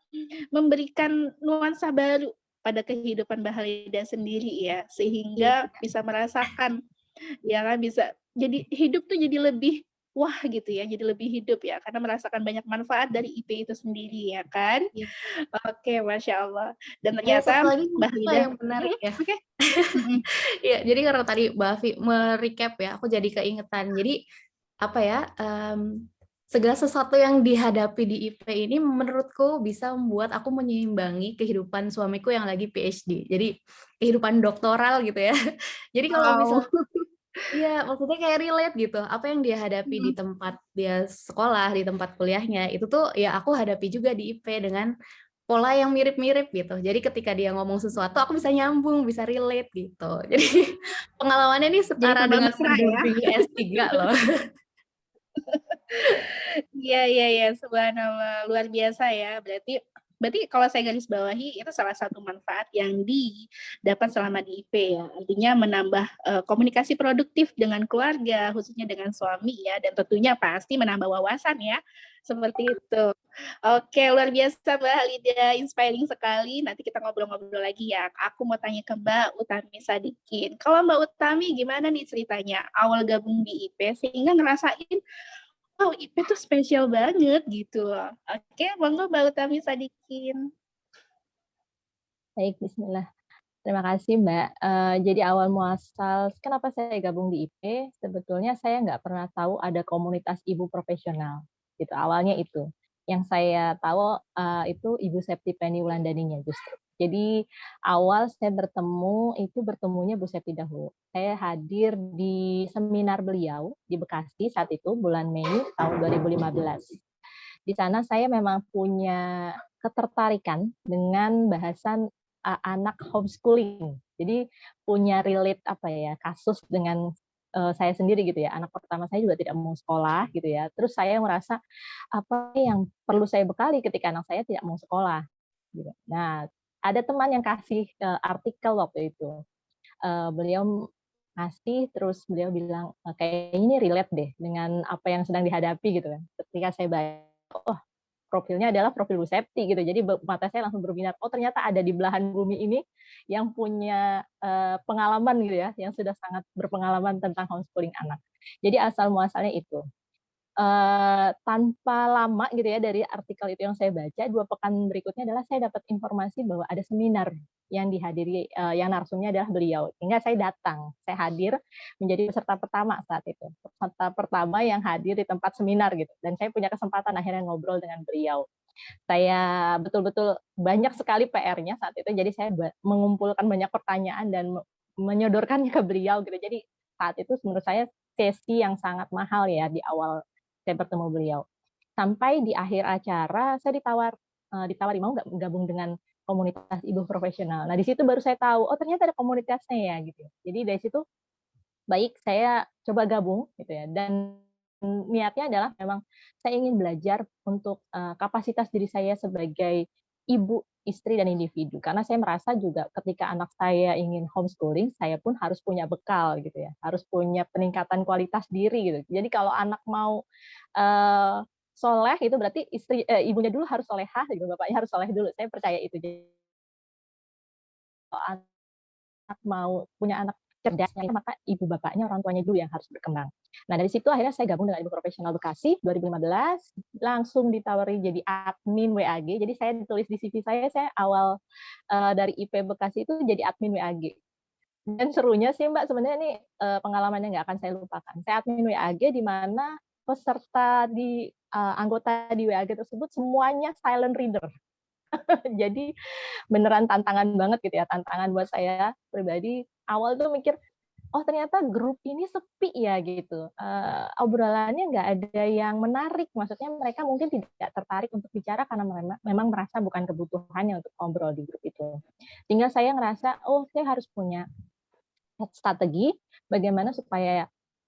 memberikan nuansa baru pada kehidupan Mbak Halida sendiri ya, sehingga bisa merasakan ya kan, bisa jadi hidup tuh jadi lebih wah gitu ya, jadi lebih hidup ya, karena merasakan banyak manfaat dari IP itu sendiri ya kan.
Iya.
Oke, Masya Allah. Dan
Dan
ternyata
satu lagi
Mbak Halida,
yang menarik ya.
oke. Mm-mm.
Ya, jadi karena tadi Mbak Afi merecap ya, aku jadi keingetan. Jadi apa ya? Segala sesuatu yang dihadapi di IP ini menurutku bisa membuat aku menyeimbangi kehidupan suamiku yang lagi PhD. Jadi kehidupan doktoral gitu ya. Jadi kalau
Wow.
misal iya, maksudnya kayak relate gitu. Apa yang dia hadapi di tempat dia sekolah, di tempat kuliahnya, itu tuh ya aku hadapi juga di IP dengan pola yang mirip-mirip gitu. Jadi ketika dia ngomong sesuatu, aku bisa nyambung, bisa relate gitu. Jadi pengalamannya ini
Jadi
setara
tambah
dengan
mesra ya.
mendampingi S3 loh.
Iya, subhanallah, luar biasa ya. Berarti kalau saya garis bawahi itu salah satu manfaat yang didapat selama di IP ya. Artinya menambah komunikasi produktif dengan keluarga, khususnya dengan suami ya, dan tentunya pasti menambah wawasan ya. Seperti itu. Oke, luar biasa Mbak Halida, inspiring sekali. Nanti kita ngobrol-ngobrol lagi ya. Aku mau tanya ke Mbak Utami Sadikin. Kalau Mbak Utami gimana nih ceritanya awal gabung di IP sehingga ngerasain oh, IP tuh spesial banget gitu loh. Oke, monggo Mbak Utami Sadikin.
Baik, bismillah. Terima kasih, Mbak. Jadi awal muasal, kenapa saya gabung di IP? Sebetulnya saya nggak pernah tahu ada komunitas ibu profesional. Gitu, awalnya itu. Yang saya tahu itu Ibu Septi Penny Wulandaninya justru. Jadi awal saya bertemunya Bu Septi dahulu. Saya hadir di seminar beliau di Bekasi saat itu bulan Mei tahun 2015. Di sana saya memang punya ketertarikan dengan bahasan anak homeschooling. Jadi punya relate kasus dengan saya sendiri gitu ya. Anak pertama saya juga tidak mau sekolah gitu ya. Terus saya merasa apa yang perlu saya bekali ketika anak saya tidak mau sekolah gitu. Nah, ada teman yang kasih artikel waktu itu. Beliau ngasih terus beliau bilang kayaknya ini relate deh dengan apa yang sedang dihadapi gitu kan. Ketika saya baca, profilnya adalah profil Bu Septi gitu. Jadi mata saya langsung berminat. Oh, ternyata ada di belahan bumi ini yang punya pengalaman gitu ya, yang sudah sangat berpengalaman tentang homeschooling anak. Jadi asal muasalnya itu. Tanpa lama gitu ya dari artikel itu yang saya baca, 2 pekan berikutnya adalah saya dapat informasi bahwa ada seminar yang dihadiri, yang narsumnya adalah beliau. Sehingga saya datang, saya hadir menjadi peserta pertama saat itu. Peserta pertama yang hadir di tempat seminar gitu. Dan saya punya kesempatan akhirnya ngobrol dengan beliau. Saya betul-betul banyak sekali PR-nya saat itu, jadi saya mengumpulkan banyak pertanyaan dan menyodorkannya ke beliau gitu. Jadi saat itu menurut saya sesi yang sangat mahal ya di awal saya bertemu beliau. Sampai di akhir acara saya ditawari mau nggak gabung dengan komunitas ibu profesional. Nah di situ baru saya tahu, oh ternyata ada komunitasnya ya gitu. Jadi dari situ baik saya coba gabung gitu ya. Dan niatnya adalah memang saya ingin belajar untuk kapasitas diri saya sebagai ibu, istri, dan individu. Karena saya merasa juga ketika anak saya ingin homeschooling, saya pun harus punya bekal gitu ya, harus punya peningkatan kualitas diri gitu. Jadi kalau anak mau soleh itu berarti ibunya dulu harus solehah, gitu, bapaknya harus soleh dulu. Saya percaya itu. Jadi kalau anak mau punya anak cerdasnya, maka ibu bapaknya, orang tuanya dulu yang harus berkembang. Nah, dari situ akhirnya saya gabung dengan Ibu Profesional Bekasi 2015, langsung ditawari jadi admin WAG. Jadi saya ditulis di CV saya awal dari IP Bekasi itu jadi admin WAG. Dan serunya sih Mbak, sebenarnya ini pengalamannya nggak akan saya lupakan. Saya admin WAG di mana peserta anggota di WAG tersebut semuanya silent reader. Jadi beneran tantangan banget gitu ya, tantangan buat saya pribadi. Awal tuh mikir, oh ternyata grup ini sepi ya gitu. Obrolannya nggak ada yang menarik. Maksudnya mereka mungkin tidak tertarik untuk bicara karena memang merasa bukan kebutuhannya untuk ngobrol di grup itu. Sehingga saya ngerasa, oh saya harus punya strategi bagaimana supaya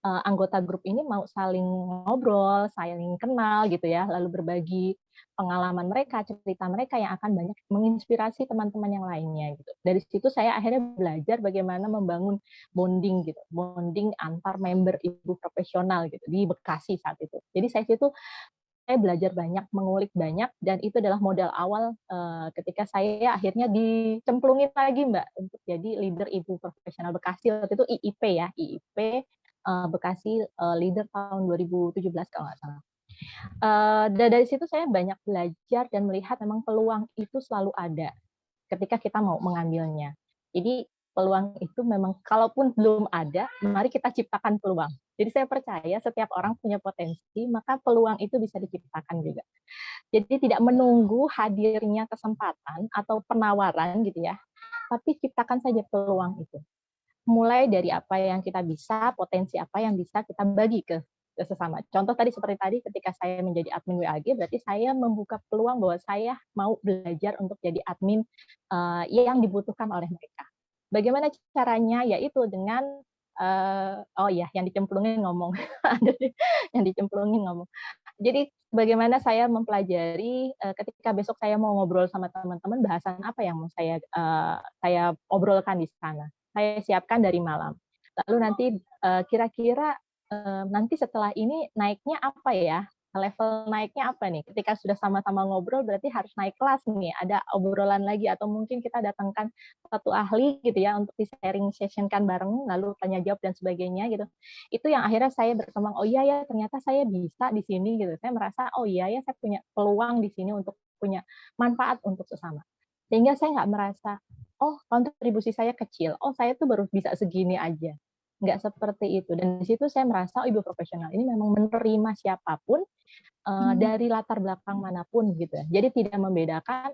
anggota grup ini mau saling ngobrol, saling kenal gitu ya, lalu berbagi pengalaman mereka, cerita mereka yang akan banyak menginspirasi teman-teman yang lainnya gitu. Dari situ saya akhirnya belajar bagaimana membangun bonding gitu, bonding antar member ibu profesional gitu di Bekasi saat itu. Jadi saya belajar banyak, mengulik banyak, dan itu adalah modal awal ketika saya akhirnya dicemplungin lagi Mbak untuk jadi leader ibu profesional Bekasi. Waktu itu IIP ya, IIP Bekasi leader tahun 2017 kalau nggak salah. Dan dari situ saya banyak belajar dan melihat memang peluang itu selalu ada ketika kita mau mengambilnya. Jadi peluang itu memang kalaupun belum ada, mari kita ciptakan peluang. Jadi saya percaya setiap orang punya potensi, maka peluang itu bisa diciptakan juga. Jadi tidak menunggu hadirnya kesempatan atau penawaran gitu ya, tapi ciptakan saja peluang itu. Mulai dari apa yang kita bisa, potensi apa yang bisa kita bagi ke sesama. Contoh tadi seperti tadi ketika saya menjadi admin WAG, berarti saya membuka peluang bahwa saya mau belajar untuk jadi admin yang dibutuhkan oleh mereka. Bagaimana caranya? Yaitu dengan yang dicemplungin ngomong, yang dicemplungin ngomong. Jadi bagaimana saya mempelajari ketika besok saya mau ngobrol sama teman-teman, bahasan apa yang mau saya obrolkan di sana. Saya siapkan dari malam. Lalu nanti kira-kira nanti setelah ini naiknya apa ya? Level naiknya apa nih? Ketika sudah sama-sama ngobrol berarti harus naik kelas nih. Ada obrolan lagi atau mungkin kita datangkan satu ahli gitu ya untuk di-sharing session-kan bareng, lalu tanya jawab dan sebagainya gitu. Itu yang akhirnya saya berkembang, oh iya ya ternyata saya bisa di sini gitu. Saya merasa oh iya ya saya punya peluang di sini untuk punya manfaat untuk sesama. Sehingga saya nggak merasa oh kontribusi saya kecil, oh saya tuh baru bisa segini aja. Nggak seperti itu. Dan di situ saya merasa oh, ibu profesional ini memang menerima siapapun dari latar belakang manapun gitu. Jadi tidak membedakan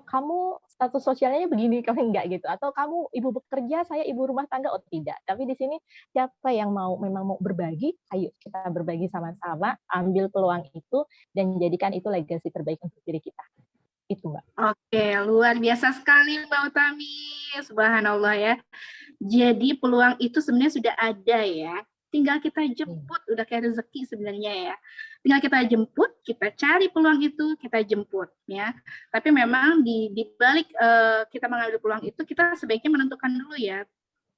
kamu status sosialnya begini, kamu enggak gitu. Atau kamu ibu bekerja, saya ibu rumah tangga, oh tidak. Tapi di sini siapa yang memang mau berbagi, ayo kita berbagi sama-sama, ambil peluang itu dan jadikan itu legasi terbaik untuk diri kita. Itu Mbak.
Oke, luar biasa sekali Mbak Utami. Subhanallah ya. Jadi peluang itu sebenarnya sudah ada ya. Tinggal kita jemput, udah kayak rezeki sebenarnya ya. Tinggal kita jemput, kita cari peluang itu, kita jemput ya. Tapi memang di balik kita mengambil peluang itu, kita sebaiknya menentukan dulu ya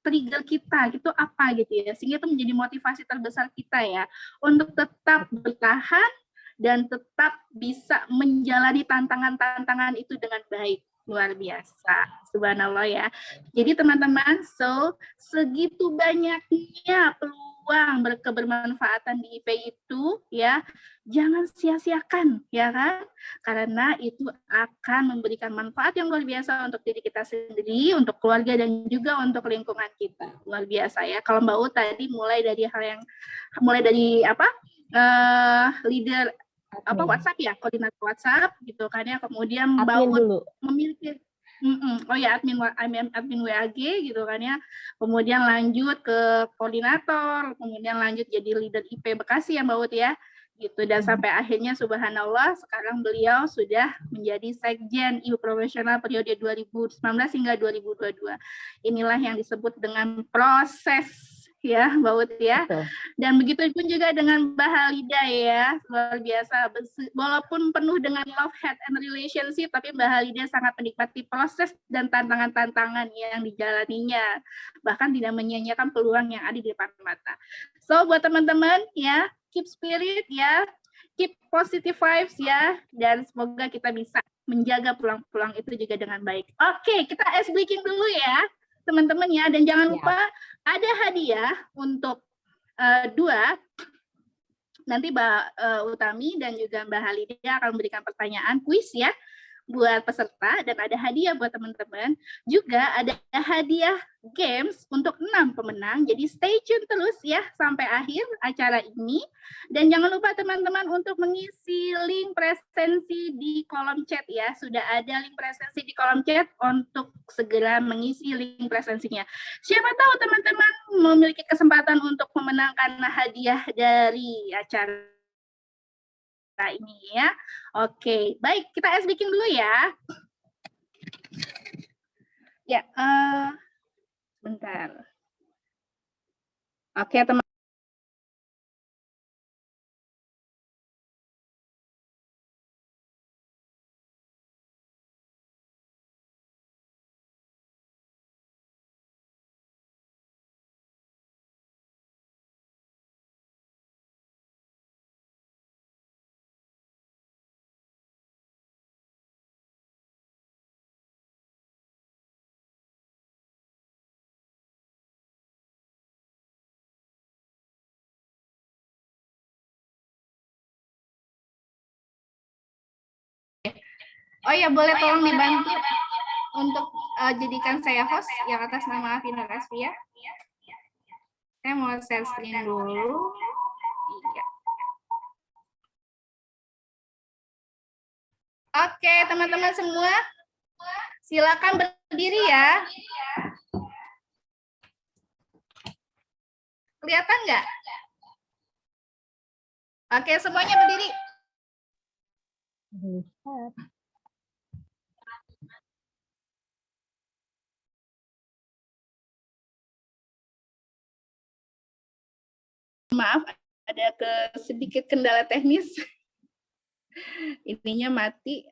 trigger kita gitu apa gitu ya. Sehingga itu menjadi motivasi terbesar kita ya untuk tetap bertahan dan tetap bisa menjalani tantangan-tantangan itu dengan baik. Luar biasa, subhanallah ya. Jadi teman-teman, segitu banyaknya peluang kebermanfaatan di IP itu ya, jangan sia-siakan ya kan, karena itu akan memberikan manfaat yang luar biasa untuk diri kita sendiri, untuk keluarga dan juga untuk lingkungan kita. Luar biasa ya. Kalau Mbak U tadi mulai dari leader WhatsApp ya, koordinator WhatsApp gitu kan ya, kemudian Mbak U memiliki admin WAG gitu kan ya, kemudian lanjut ke koordinator, kemudian lanjut jadi leader IP Bekasi ya Mbak Ut ya gitu, dan sampai akhirnya subhanallah sekarang beliau sudah menjadi sekjen ibu profesional periode 2019 hingga 2022. Inilah yang disebut dengan proses ya Mbak Ut ya. Betul. Dan begitu pun juga dengan Mbak Halida ya, luar biasa. Walaupun penuh dengan love, hate, and relationship, tapi Mbak Halida sangat menikmati proses dan tantangan-tantangan yang dijalaninya. Bahkan tidak menyia-nyiakan peluang yang ada di depan mata. So buat teman-teman ya, keep spirit ya, keep positive vibes ya, dan semoga kita bisa menjaga peluang-peluang itu juga dengan baik. Oke, kita ice breaking dulu ya teman-teman ya, dan jangan lupa ada hadiah untuk dua. Nanti Mbak Utami dan juga Mbak Halida akan memberikan pertanyaan kuis ya buat peserta, dan ada hadiah buat teman-teman. Juga ada hadiah games untuk 6 pemenang. Jadi stay tune terus ya sampai akhir acara ini. Dan jangan lupa teman-teman untuk mengisi link presensi di kolom chat ya. Sudah ada link presensi di kolom chat untuk segera mengisi link presensinya. Siapa tahu teman-teman memiliki kesempatan untuk memenangkan hadiah dari acara ini ya. Oke, baik, kita ice breaking dulu ya. Ya, bentar. Oke, teman. Oh ya, boleh tolong dibantu untuk jadikan saya host yang atas nama Afina Rasfi ya. Saya mau share screen dulu. Iya. Oke, teman-teman semua, silakan berdiri ya. Kelihatan nggak? Oke, semuanya berdiri. Maaf, ada sedikit kendala teknis. Ininya mati.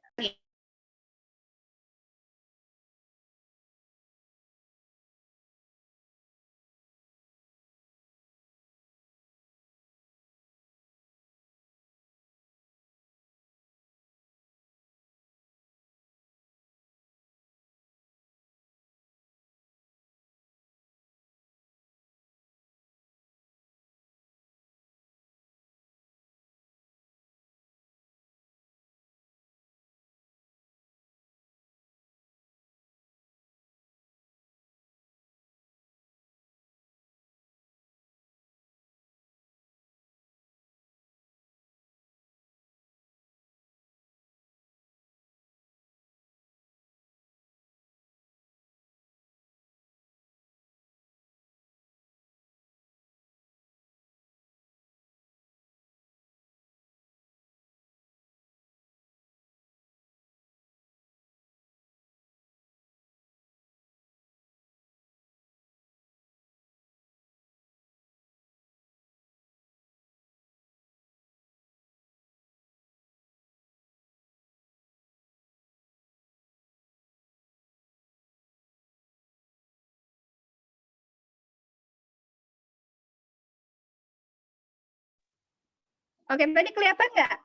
Oke, tadi kelihatan nggak?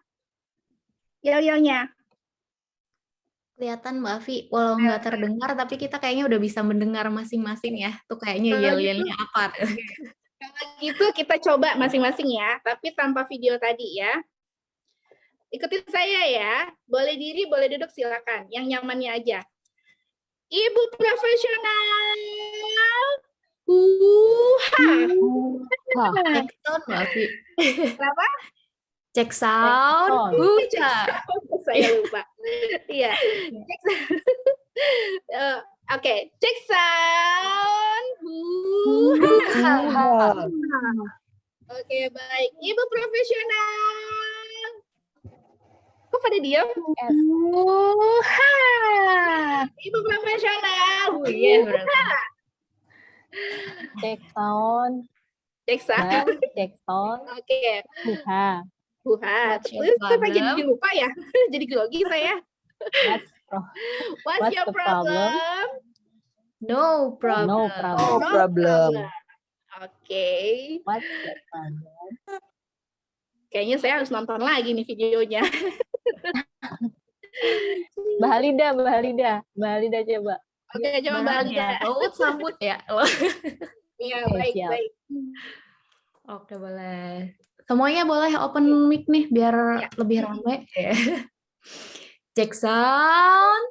Yel-yelnya.
Kelihatan Mbak Afi, walau nggak terdengar, tapi kita kayaknya udah bisa mendengar masing-masing ya. Tuh kayaknya yel-yelnya apa.
Kalau gitu kita coba masing-masing ya, tapi tanpa video tadi ya. Ikutin saya ya. Boleh diri, boleh duduk, silakan. Yang nyamannya aja. Ibu profesional.
Cek sound Mbak Afi.
Kenapa?
Cek sound.
Saya lupa. Iya. Oke, cek sound. Oke, baik. Ibu profesional. Kok pada diam? Ibu profesional.
Cek sound.
Cek sound.
Cek sound.
Oke. Terus kenapa jadi lupa ya? Jadi grogi saya. What's your problem?
No problem.
No problem.
Oke.
What's your problem?
Kayaknya saya harus nonton lagi nih videonya.
Mbak Halida coba.
Oke, coba Mbak Halida.
Sambut ya.
Iya,
Oke,
baik,
siap.
baik.
Oke, boleh. Semuanya boleh open mic nih biar lebih ramai. Cek sound.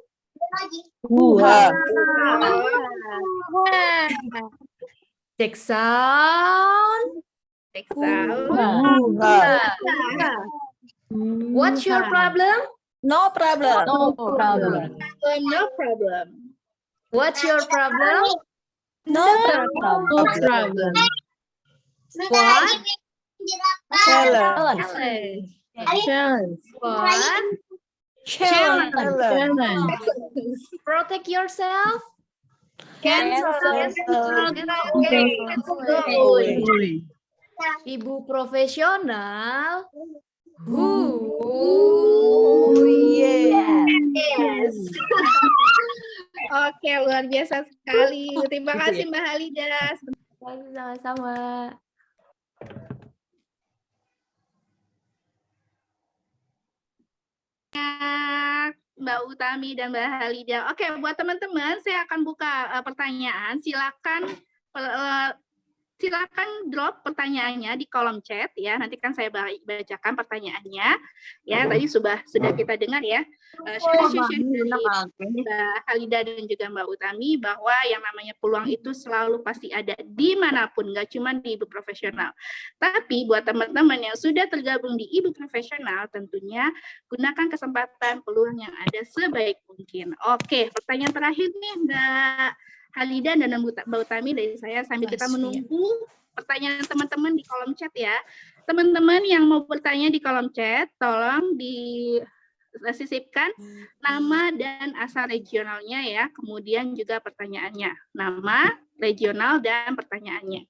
Cek sound.
Cek sound.
What's your problem?
No problem.
No problem.
What's your problem?
No problem.
What?
Challenge.
What?
Challenge.
Protect yourself.
Cancel.
Ibu profesional.
Yes. Oke, luar biasa sekali. Terima kasih Mbak Halida.
Sama-sama.
Mbak Utami dan Mbak Halida. Oke, buat teman-teman, saya akan buka pertanyaan. Silakan silakan drop pertanyaannya di kolom chat ya. Nanti kan saya bacakan pertanyaannya. Ya, tadi sudah kita dengar ya sharing dari Mbak Halida dan juga Mbak Utami bahwa yang namanya peluang itu selalu pasti ada dimanapun, nggak cuma di Ibu Profesional. Tapi buat teman-teman yang sudah tergabung di Ibu Profesional, tentunya gunakan kesempatan peluang yang ada sebaik mungkin. Oke, pertanyaan terakhir nih Mbak Halida dan Mbak Utami dari saya sambil kita menunggu pertanyaan teman-teman di kolom chat ya. Teman-teman yang mau bertanya di kolom chat, tolong disisipkan nama dan asal regionalnya ya, kemudian juga pertanyaannya. Nama, regional, dan pertanyaannya.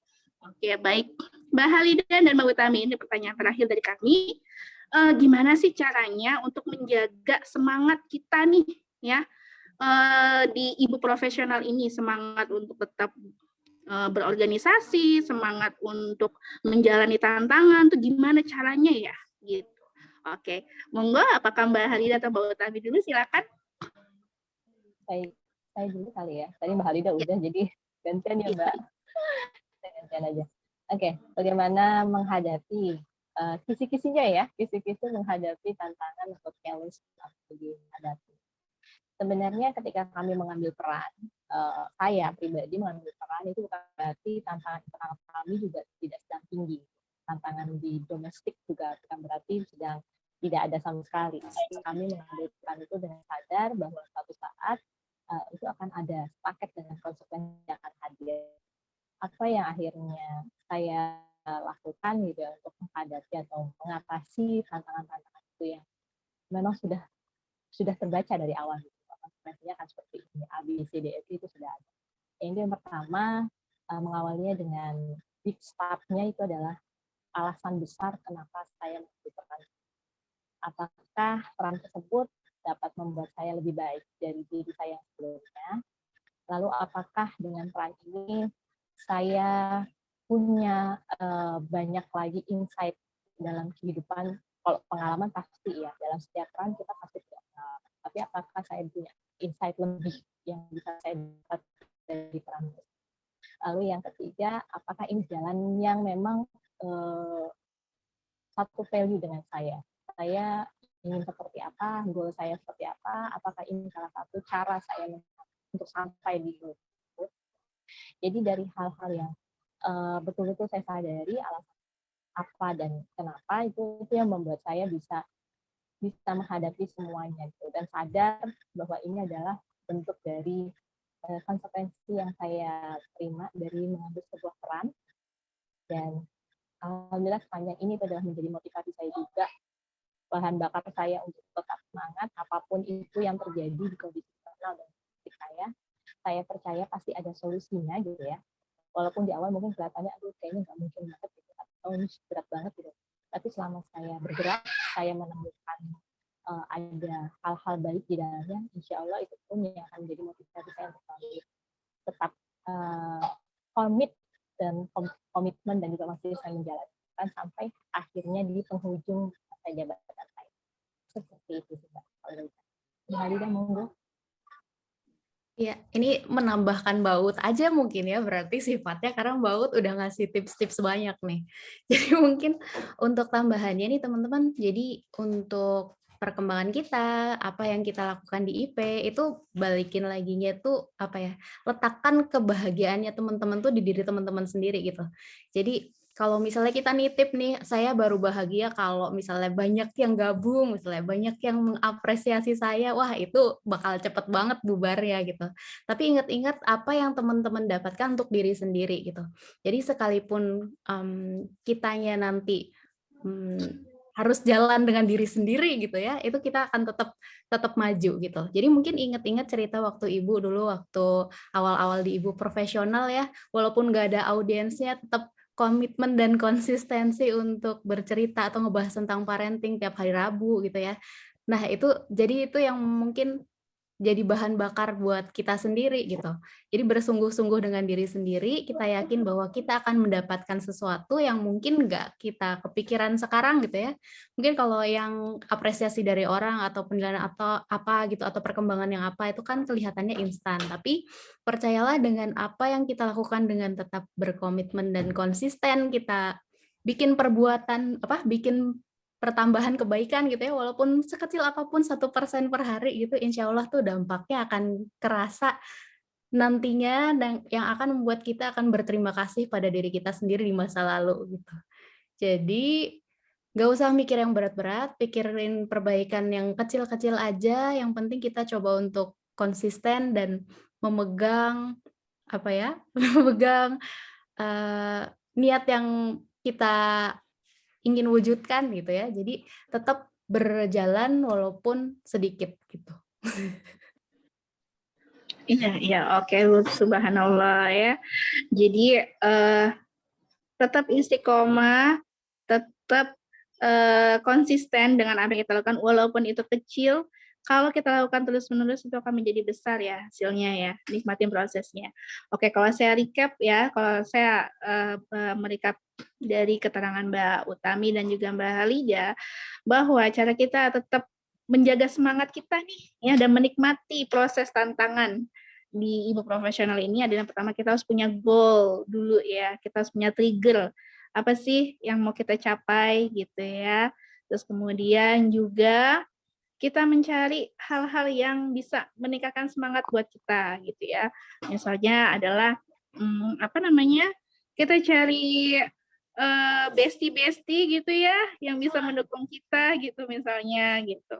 Oke, baik. Mbak Halida dan Mbak Utami, ini pertanyaan terakhir dari kami. Gimana sih caranya untuk menjaga semangat kita nih ya, di Ibu Profesional ini, semangat untuk tetap berorganisasi, semangat untuk menjalani tantangan, tuh gimana caranya ya? Gitu. Oke, monggo, apakah Mbak Halida atau Mbak Utami dulu, silakan.
Saya dulu kali ya. Tadi Mbak Halida udah, jadi gantian ya Mbak. Gantian aja. Oke, bagaimana menghadapi kisi-kisinya ya, kisi-kisi menghadapi tantangan atau challenge yang dihadapi. Sebenarnya ketika kami mengambil peran, saya pribadi mengambil peran itu bukan berarti tantangan internal kami juga tidak sedang tinggi. Tantangan di domestik juga bukan berarti sedang tidak ada sama sekali. Kami mengambil peran itu dengan sadar bahwa suatu saat itu akan ada paket dengan konsekuensi yang akan hadir. Apa yang akhirnya saya lakukan gitu untuk menghadapi atau mengatasi tantangan-tantangan itu yang memang sudah terbaca dari awal. Konsekuensinya akan seperti ini, A, B, C, D, F itu sudah ada. Yang pertama, mengawalnya dengan big start-nya itu adalah alasan besar kenapa saya mengambil peran. Apakah peran tersebut dapat membuat saya lebih baik dari diri saya yang sebelumnya? Lalu apakah dengan peran ini saya punya banyak lagi insight dalam kehidupan? Kalau pengalaman pasti ya, dalam setiap peran kita pasti punya pengalaman. Tapi apakah saya punya insight lebih yang bisa saya dapat dari peran itu? Lalu yang ketiga, apakah ini jalan yang memang satu value dengan saya? Saya ingin seperti apa, goal saya seperti apa, apakah ini salah satu cara saya untuk sampai di goal tersebut? Jadi dari hal-hal yang betul-betul saya sadari alasan apa dan kenapa itu yang membuat saya bisa menghadapi semuanya gitu, dan sadar bahwa ini adalah bentuk dari konsekuensi yang saya terima dari mengambil sebuah peran. Dan alhamdulillah sepanjang ini adalah menjadi motivasi saya juga, bahan bakar saya untuk tetap semangat apapun itu yang terjadi di kondisi personal dan fisik saya percaya pasti ada solusinya gitu ya. Walaupun di awal mungkin kelihatannya aduh kayaknya nggak mungkin banget gitu, atau ini berat banget gitu. Tapi selama saya bergerak, saya menemukan ada hal-hal baik di dalamnya, insya Allah itu pun yang akan menjadi motivasi saya untuk tetap komitmen dan juga masih bisa menjalankan sampai akhirnya di penghujung masa jabatan saya. Seperti itu sih Mbak. Mbak monggo.
Ya, ini menambahkan Baut aja mungkin ya, berarti sifatnya karena Baut udah ngasih tips-tips banyak nih. Jadi mungkin untuk tambahannya nih teman-teman, jadi untuk perkembangan kita, apa yang kita lakukan di IP, itu balikin laginya tuh apa ya, letakkan kebahagiaannya teman-teman tuh di diri teman-teman sendiri gitu. Jadi kalau misalnya kita nitip nih, saya baru bahagia kalau misalnya banyak yang gabung, misalnya banyak yang mengapresiasi saya, wah itu bakal cepet banget bubarnya gitu. Tapi ingat-ingat apa yang teman-teman dapatkan untuk diri sendiri gitu. Jadi sekalipun kitanya nanti harus jalan dengan diri sendiri gitu ya, itu kita akan tetap maju gitu. Jadi mungkin ingat-ingat cerita waktu Ibu dulu, waktu awal-awal di Ibu Profesional ya, walaupun nggak ada audiensnya, tetap komitmen dan konsistensi untuk bercerita atau ngebahas tentang parenting tiap hari Rabu gitu ya. Nah itu jadi itu yang mungkin jadi bahan bakar buat kita sendiri gitu. Jadi bersungguh-sungguh dengan diri sendiri, kita yakin bahwa kita akan mendapatkan sesuatu yang mungkin nggak kita kepikiran sekarang gitu ya. Mungkin kalau yang apresiasi dari orang atau penilaian atau apa gitu atau perkembangan yang apa itu kan kelihatannya instan. Tapi percayalah dengan apa yang kita lakukan dengan tetap berkomitmen dan konsisten, kita bikin bikin pertambahan kebaikan gitu ya, walaupun sekecil apapun 1% per hari gitu, insya Allah tuh dampaknya akan kerasa nantinya dan yang akan membuat kita akan berterima kasih pada diri kita sendiri di masa lalu gitu. Jadi nggak usah mikir yang berat-berat, pikirin perbaikan yang kecil-kecil aja, yang penting kita coba untuk konsisten dan memegang memegang niat yang kita ingin wujudkan gitu ya. Jadi tetap berjalan walaupun sedikit gitu.
Iya, oke, subhanallah ya. Jadi tetap istiqomah, tetap konsisten dengan apa yang kita lakukan, walaupun itu kecil. Kalau kita lakukan terus-menerus itu akan menjadi besar ya hasilnya ya. Nikmatin prosesnya. Oke, kalau saya recap ya, kalau saya merecap dari keterangan Mbak Utami dan juga Mbak Halida, bahwa cara kita tetap menjaga semangat kita nih ya dan menikmati proses tantangan di ibu profesional ini adalah pertama kita harus punya goal dulu ya, kita harus punya trigger apa sih yang mau kita capai gitu ya. Terus kemudian juga kita mencari hal-hal yang bisa meningkatkan semangat buat kita gitu ya. Misalnya adalah kita cari bestie-bestie gitu ya yang bisa mendukung kita gitu misalnya gitu.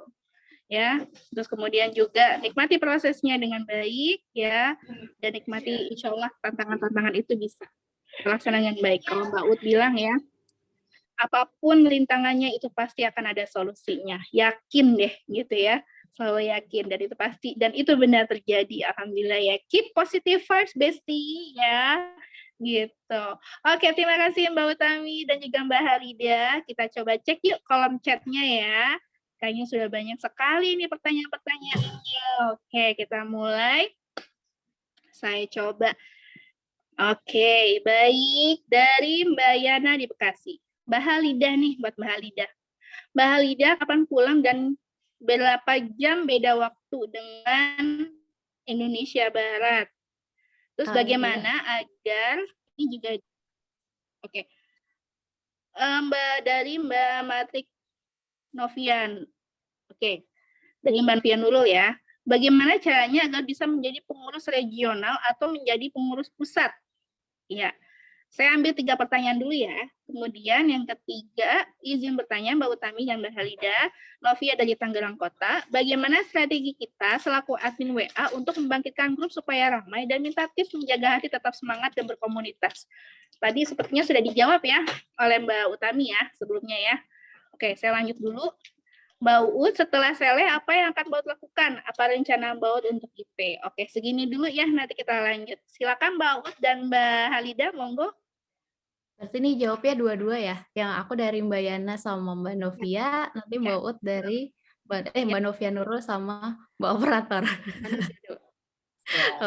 Ya, terus kemudian juga nikmati prosesnya dengan baik ya, dan nikmati insya Allah tantangan-tantangan itu bisa terlaksana dengan baik. Kalau Mbak Ut bilang ya, apapun rintangannya itu pasti akan ada solusinya. Yakin deh gitu ya, selalu yakin dan itu pasti dan itu benar terjadi. Alhamdulillah ya. Keep positive vibes bestie ya. Gitu. Oke, terima kasih Mbak Utami dan juga Mbak Halida. Kita coba cek yuk kolom chatnya ya. Kayaknya sudah banyak sekali nih pertanyaan-pertanyaannya. Oke, kita mulai. Saya coba. Oke, baik. Dari Mbak Yana di Bekasi. Mbak Halida nih, buat Mbak Halida. Mbak Halida kapan pulang dan berapa jam beda waktu dengan Indonesia Barat? Terus bagaimana agar ini juga oke. Mbak Matrik Novian. Oke. Dari Mbak Novian dulu ya. Bagaimana caranya agar bisa menjadi pengurus regional atau menjadi pengurus pusat? Ya. Saya ambil 3 pertanyaan dulu ya. Kemudian yang ketiga, izin bertanya Mbak Utami dan Mbak Halida, Novia dari Tangerang Kota, bagaimana strategi kita selaku admin WA untuk membangkitkan grup supaya ramai dan minta tips menjaga hati tetap semangat dan berkomunitas? Tadi sepertinya sudah dijawab ya oleh Mbak Utami ya sebelumnya ya. Oke, saya lanjut dulu. Mbak Uut, setelah Sele, apa yang akan Mbak Uut lakukan? Apa rencana Mbak Uut untuk IP? Oke, segini dulu ya, nanti kita lanjut. Silakan Mbak Uut dan Mbak Halida, monggo.
Berarti ini jawabnya dua-dua ya. Yang aku dari Mbak Yana sama Mbak Novia, nanti Mbak Ut dari Mbak Novia Nurul sama Mbak Operator.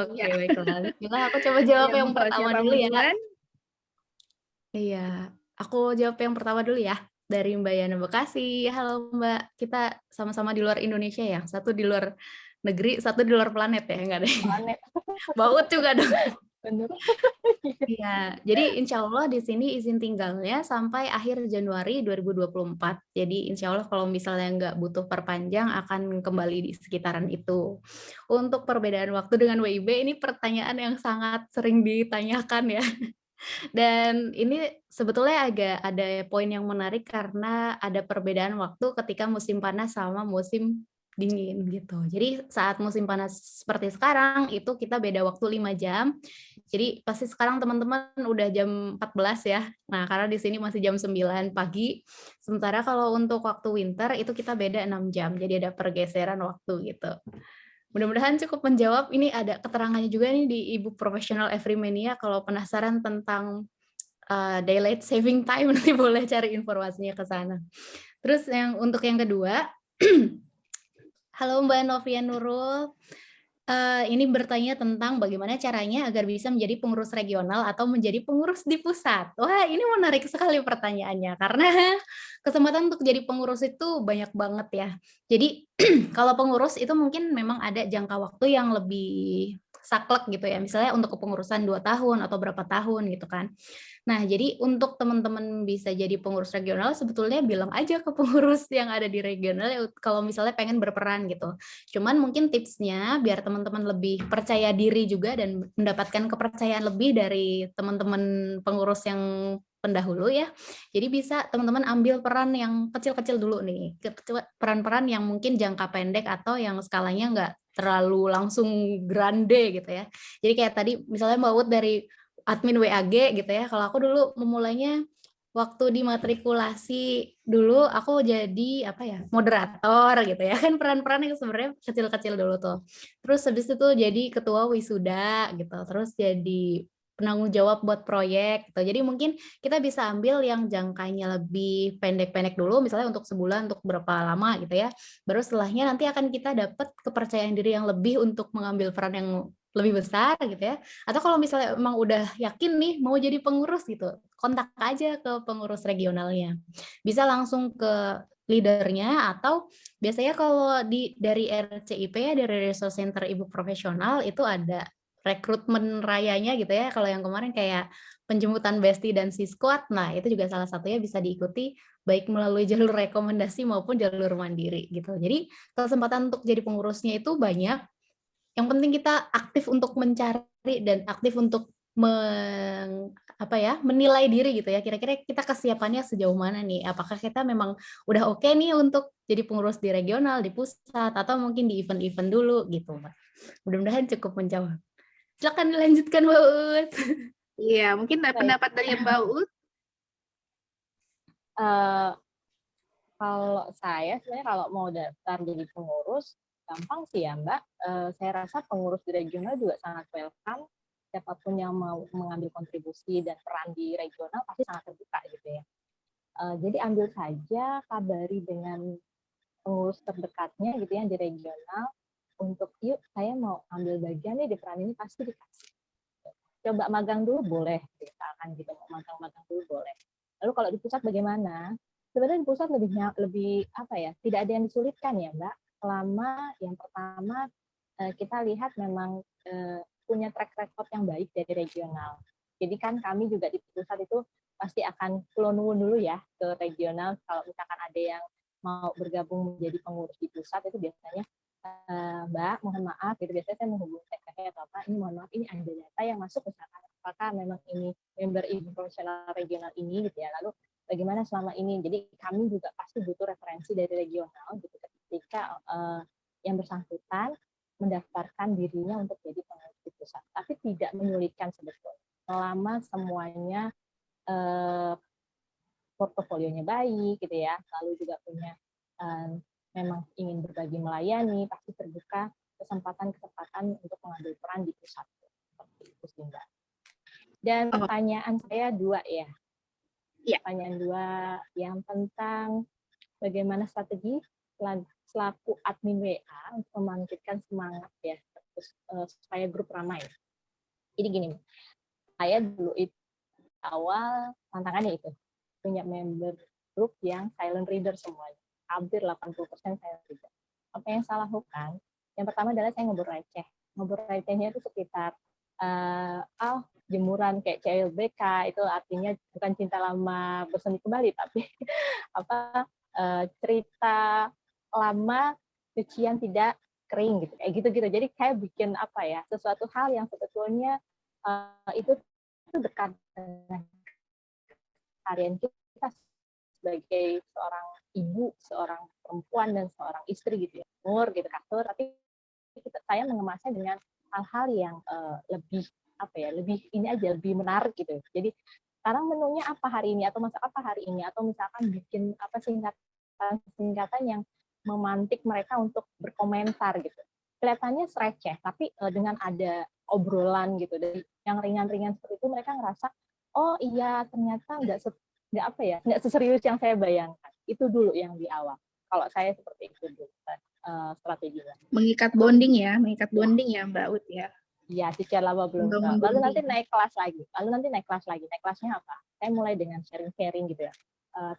Oke, baiklah. Bismillah, aku coba jawab yang pertama dulu ya. Iya, aku jawab yang pertama dulu ya. Dari Mbak Yana Bekasi. Halo Mbak, kita sama-sama di luar Indonesia ya. Satu di luar negeri, satu di luar planet ya, enggak deh. Mbak Ut juga dong. Iya, jadi insya Allah di sini izin tinggalnya sampai akhir Januari 2024. Jadi insya Allah kalau misalnya nggak butuh perpanjang akan kembali di sekitaran itu. Untuk perbedaan waktu dengan WIB ini pertanyaan yang sangat sering ditanyakan ya. Dan ini sebetulnya agak ada poin yang menarik karena ada perbedaan waktu ketika musim panas sama musim dingin gitu. Jadi saat musim panas seperti sekarang itu kita beda waktu 5 jam. Jadi pasti sekarang teman-teman udah jam 14 ya. Nah, karena di sini masih jam 9 pagi. Sementara kalau untuk waktu winter itu kita beda 6 jam. Jadi ada pergeseran waktu gitu. Mudah-mudahan cukup menjawab. Ini ada keterangannya juga nih di Ibu Professional Everymania. Kalau penasaran tentang daylight saving time nanti boleh cari informasinya ke sana. Terus untuk yang kedua, Halo Mbak Novia Nurul. Ini bertanya tentang bagaimana caranya agar bisa menjadi pengurus regional atau menjadi pengurus di pusat. Wah, ini menarik sekali pertanyaannya karena kesempatan untuk jadi pengurus itu banyak banget ya. Jadi kalau pengurus itu mungkin memang ada jangka waktu yang lebih saklek gitu ya. Misalnya untuk kepengurusan 2 tahun atau berapa tahun gitu kan. Nah, jadi untuk teman-teman bisa jadi pengurus regional sebetulnya bilang aja ke pengurus yang ada di regional ya kalau misalnya pengen berperan gitu. Cuman mungkin tipsnya biar teman-teman lebih percaya diri juga dan mendapatkan kepercayaan lebih dari teman-teman pengurus yang pendahulu ya. Jadi bisa teman-teman ambil peran yang kecil-kecil dulu nih. Peran-peran yang mungkin jangka pendek atau yang skalanya nggak terlalu langsung grande gitu ya. Jadi kayak tadi misalnya Mbak Ut dari admin WAG gitu ya. Kalau aku dulu memulainya waktu di matrikulasi dulu aku jadi apa ya moderator gitu ya kan peran-peran yang sebenarnya kecil-kecil dulu tuh. Terus habis itu jadi ketua wisuda gitu. Terus jadi penanggung jawab buat proyek gitu. Jadi mungkin kita bisa ambil yang jangkanya lebih pendek-pendek dulu misalnya untuk sebulan untuk berapa lama gitu ya. Baru setelahnya nanti akan kita dapat kepercayaan diri yang lebih untuk mengambil peran yang lebih besar gitu ya. Atau kalau misalnya emang udah yakin nih mau jadi pengurus gitu, kontak aja ke pengurus regionalnya. Bisa langsung ke leadernya atau biasanya kalau dari RCIP ya dari Resource Center Ibu Profesional itu ada rekrutmen rayanya gitu ya. Kalau yang kemarin kayak penjemputan Besti dan Sisquad, nah itu juga salah satunya bisa diikuti baik melalui jalur rekomendasi maupun jalur mandiri gitu. Jadi kesempatan untuk jadi pengurusnya itu banyak. Yang penting kita aktif untuk mencari dan aktif untuk menilai diri gitu ya. Kira-kira kita kesiapannya sejauh mana nih? Apakah kita memang udah oke nih untuk jadi pengurus di regional, di pusat, atau mungkin di event-event dulu gitu, Mbak. Mudah-mudahan cukup menjawab. Silakan dilanjutkan, Mbak Ut.
Iya, mungkin ada pendapat dari Mbak Ut.
Kalau saya sebenarnya kalau mau daftar jadi pengurus gampang sih ya Mbak. Saya rasa pengurus di regional juga sangat welcome. Siapapun yang mau mengambil kontribusi dan peran di regional pasti sangat terbuka gitu ya. Jadi ambil saja, kabari dengan pengurus terdekatnya gitu ya di regional untuk yuk saya mau ambil bagian nih di peran ini pasti dikasih. Coba magang dulu boleh, misalkan gitu mau magang dulu boleh. Lalu kalau di pusat bagaimana? Sebenarnya di pusat lebih apa ya? Tidak ada yang disulitkan ya Mbak. Selama yang pertama kita lihat memang punya track record yang baik dari regional. Jadi kan kami juga di pusat itu pasti akan nuwun dulu ya ke regional. Kalau misalkan ada yang mau bergabung menjadi pengurus di pusat itu biasanya Mbak, mohon maaf, gitu biasanya saya menghubungi TKP atau apa, ini mohon maaf, ini ada data yang masuk misalkan, apakah memang ini member ibu profesional regional ini gitu ya, lalu bagaimana selama ini, jadi kami juga pasti butuh referensi dari regional gitu ketika yang bersangkutan mendaftarkan dirinya untuk jadi pengurus di pusat, tapi tidak menyulitkan sebetulnya, selama semuanya portofolionya baik gitu ya, lalu juga punya memang ingin berbagi melayani, pasti terbuka kesempatan-kesempatan untuk mengambil peran di pusat. Seperti itu sih, Mbak. Dan pertanyaan saya dua ya. Pertanyaan dua yang tentang bagaimana strategi selaku admin WA untuk membangkitkan semangat ya, supaya grup ramai. Jadi gini, saya dulu itu awal tantangannya itu punya member grup yang silent reader semuanya. Hampir 80% saya tidak. Apa yang saya lakukan? Yang pertama adalah saya ngobrol receh. Ngobrol recehnya itu sekitar jemuran kayak CLBK itu artinya bukan cinta lama bersemi kembali, tapi cerita lama cucian tidak kering gitu, kayak gitu-gitu. Jadi kayak bikin sesuatu hal yang sebetulnya itu dekat dengan harian kita sebagai seorang ibu, seorang perempuan dan seorang istri gitu ya, umur gitu kasur, tapi saya mengemasnya dengan hal-hal yang lebih lebih menarik gitu. Jadi sekarang menunya apa hari ini atau masak apa hari ini atau misalkan bikin singkatan yang memantik mereka untuk berkomentar gitu. Kelihatannya receh, tapi dengan ada obrolan gitu dari yang ringan-ringan seperti itu mereka ngerasa oh iya ternyata nggak seserius yang saya bayangkan. Itu dulu yang di awal. Kalau saya seperti itu dulu. strateginya.
Mengikat bonding ya Mbak Ut ya.
Iya, secara lama belum.
Membangun
Lalu nanti
bonding.
naik kelas lagi. Naik kelasnya apa? Saya mulai dengan sharing gitu ya.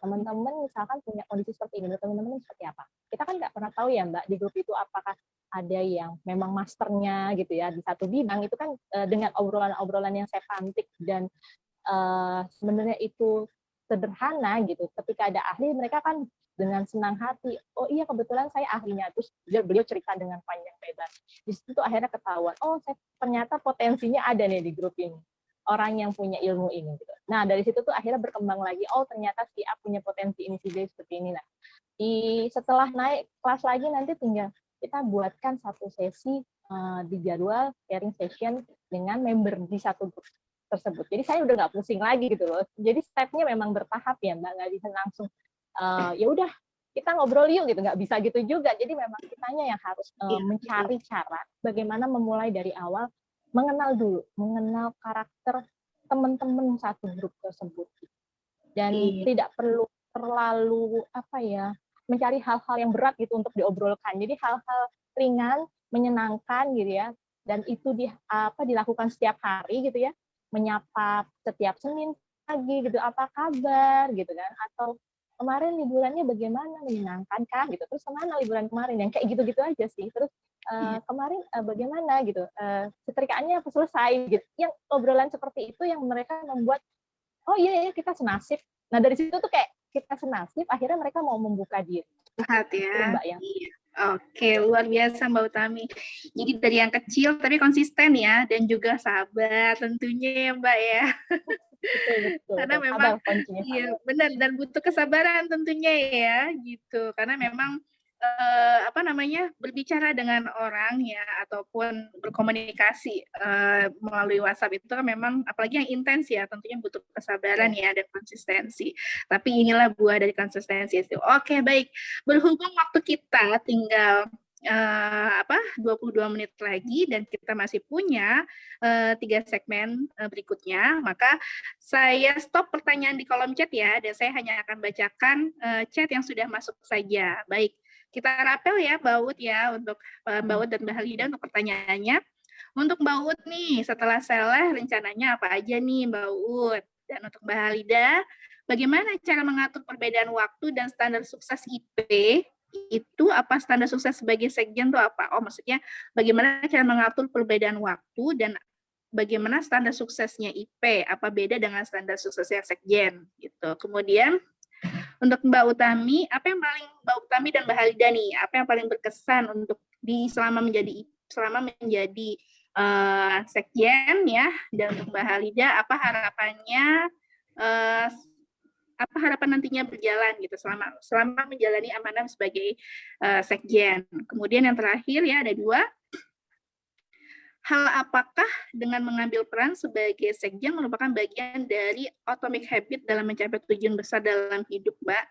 Teman-teman misalkan punya kondisi seperti ini, menurut teman-teman seperti apa? Kita kan nggak pernah tahu ya Mbak, di grup itu apakah ada yang memang masternya gitu ya, di satu bidang itu kan dengan obrolan-obrolan yang saya pantik dan sebenarnya itu sederhana gitu. Ketika ada ahli, mereka kan dengan senang hati, oh iya kebetulan saya ahlinya, terus beliau cerita dengan panjang lebar. Di situ tuh akhirnya ketahuan, oh ternyata potensinya ada nih di grup ini, orang yang punya ilmu ini. Gitu. Nah dari situ tuh akhirnya berkembang lagi, oh ternyata si A punya potensi ini, si B seperti ini. Nah setelah naik kelas lagi nanti tinggal kita buatkan satu sesi di jadwal sharing session dengan member di satu grup tersebut. Jadi saya udah nggak pusing lagi gitu loh. Jadi stepnya memang bertahap ya Mbak, nggak bisa langsung ya udah kita ngobrol yuk gitu, nggak bisa gitu juga. Jadi memang kitanya yang harus mencari cara bagaimana memulai dari awal, mengenal karakter teman-teman satu grup tersebut, dan tidak perlu terlalu mencari hal-hal yang berat gitu untuk diobrolkan. Jadi hal-hal ringan, menyenangkan gitu ya, dan itu dilakukan setiap hari gitu ya, menyapa setiap Senin pagi gitu, apa kabar gitu kan, atau kemarin liburannya bagaimana, menyenangkan kah gitu, terus kemana liburan kemarin, yang kayak gitu-gitu aja sih. Terus kemarin bagaimana gitu, setrikaannya apa selesai gitu, yang obrolan seperti itu yang mereka membuat oh iya kita senasib. Nah dari situ tuh kayak kita senasib, akhirnya mereka mau membuka diri.
Sehat ya.
Mbak, ya.
Oke, luar biasa Mbak Utami. Jadi dari yang kecil tapi konsisten ya, dan juga sabar tentunya ya Mbak ya.
Betul,
Karena memang iya benar, dan butuh kesabaran tentunya ya gitu. Karena memang berbicara dengan orang ya ataupun berkomunikasi melalui WhatsApp itu kan memang apalagi yang intens ya, tentunya butuh kesabaran ya dan konsistensi. Tapi inilah buah dari konsistensi itu. Oke, baik. Berhubung waktu kita tinggal 22 menit lagi dan kita masih punya 3 segmen berikutnya, maka saya stop pertanyaan di kolom chat ya, dan saya hanya akan bacakan chat yang sudah masuk saja. Baik, kita rapel ya Mbak Ut ya, untuk Mbak Ut dan Mbak Halida untuk pertanyaannya. Untuk Mbak Ut nih, setelah Seleh rencananya apa aja nih Mbak Ut? Dan untuk Mbak Halida, bagaimana cara mengatur perbedaan waktu dan standar sukses IP? Itu apa standar sukses sebagai sekjen itu apa? Oh maksudnya bagaimana cara mengatur perbedaan waktu dan bagaimana standar suksesnya IP? Apa beda dengan standar suksesnya sekjen? Gitu. Kemudian untuk Mbak Utami, apa yang paling Mbak Utami dan Mbak Halida nih, apa yang paling berkesan untuk selama menjadi sekjen ya, dan untuk Mbak Halida, apa harapannya? Apa harapan nantinya berjalan gitu selama menjalani amanah sebagai sekjen. Kemudian yang terakhir ya ada 2. Hal apakah dengan mengambil peran sebagai sekjen merupakan bagian dari atomic habit dalam mencapai tujuan besar dalam hidup, Mbak?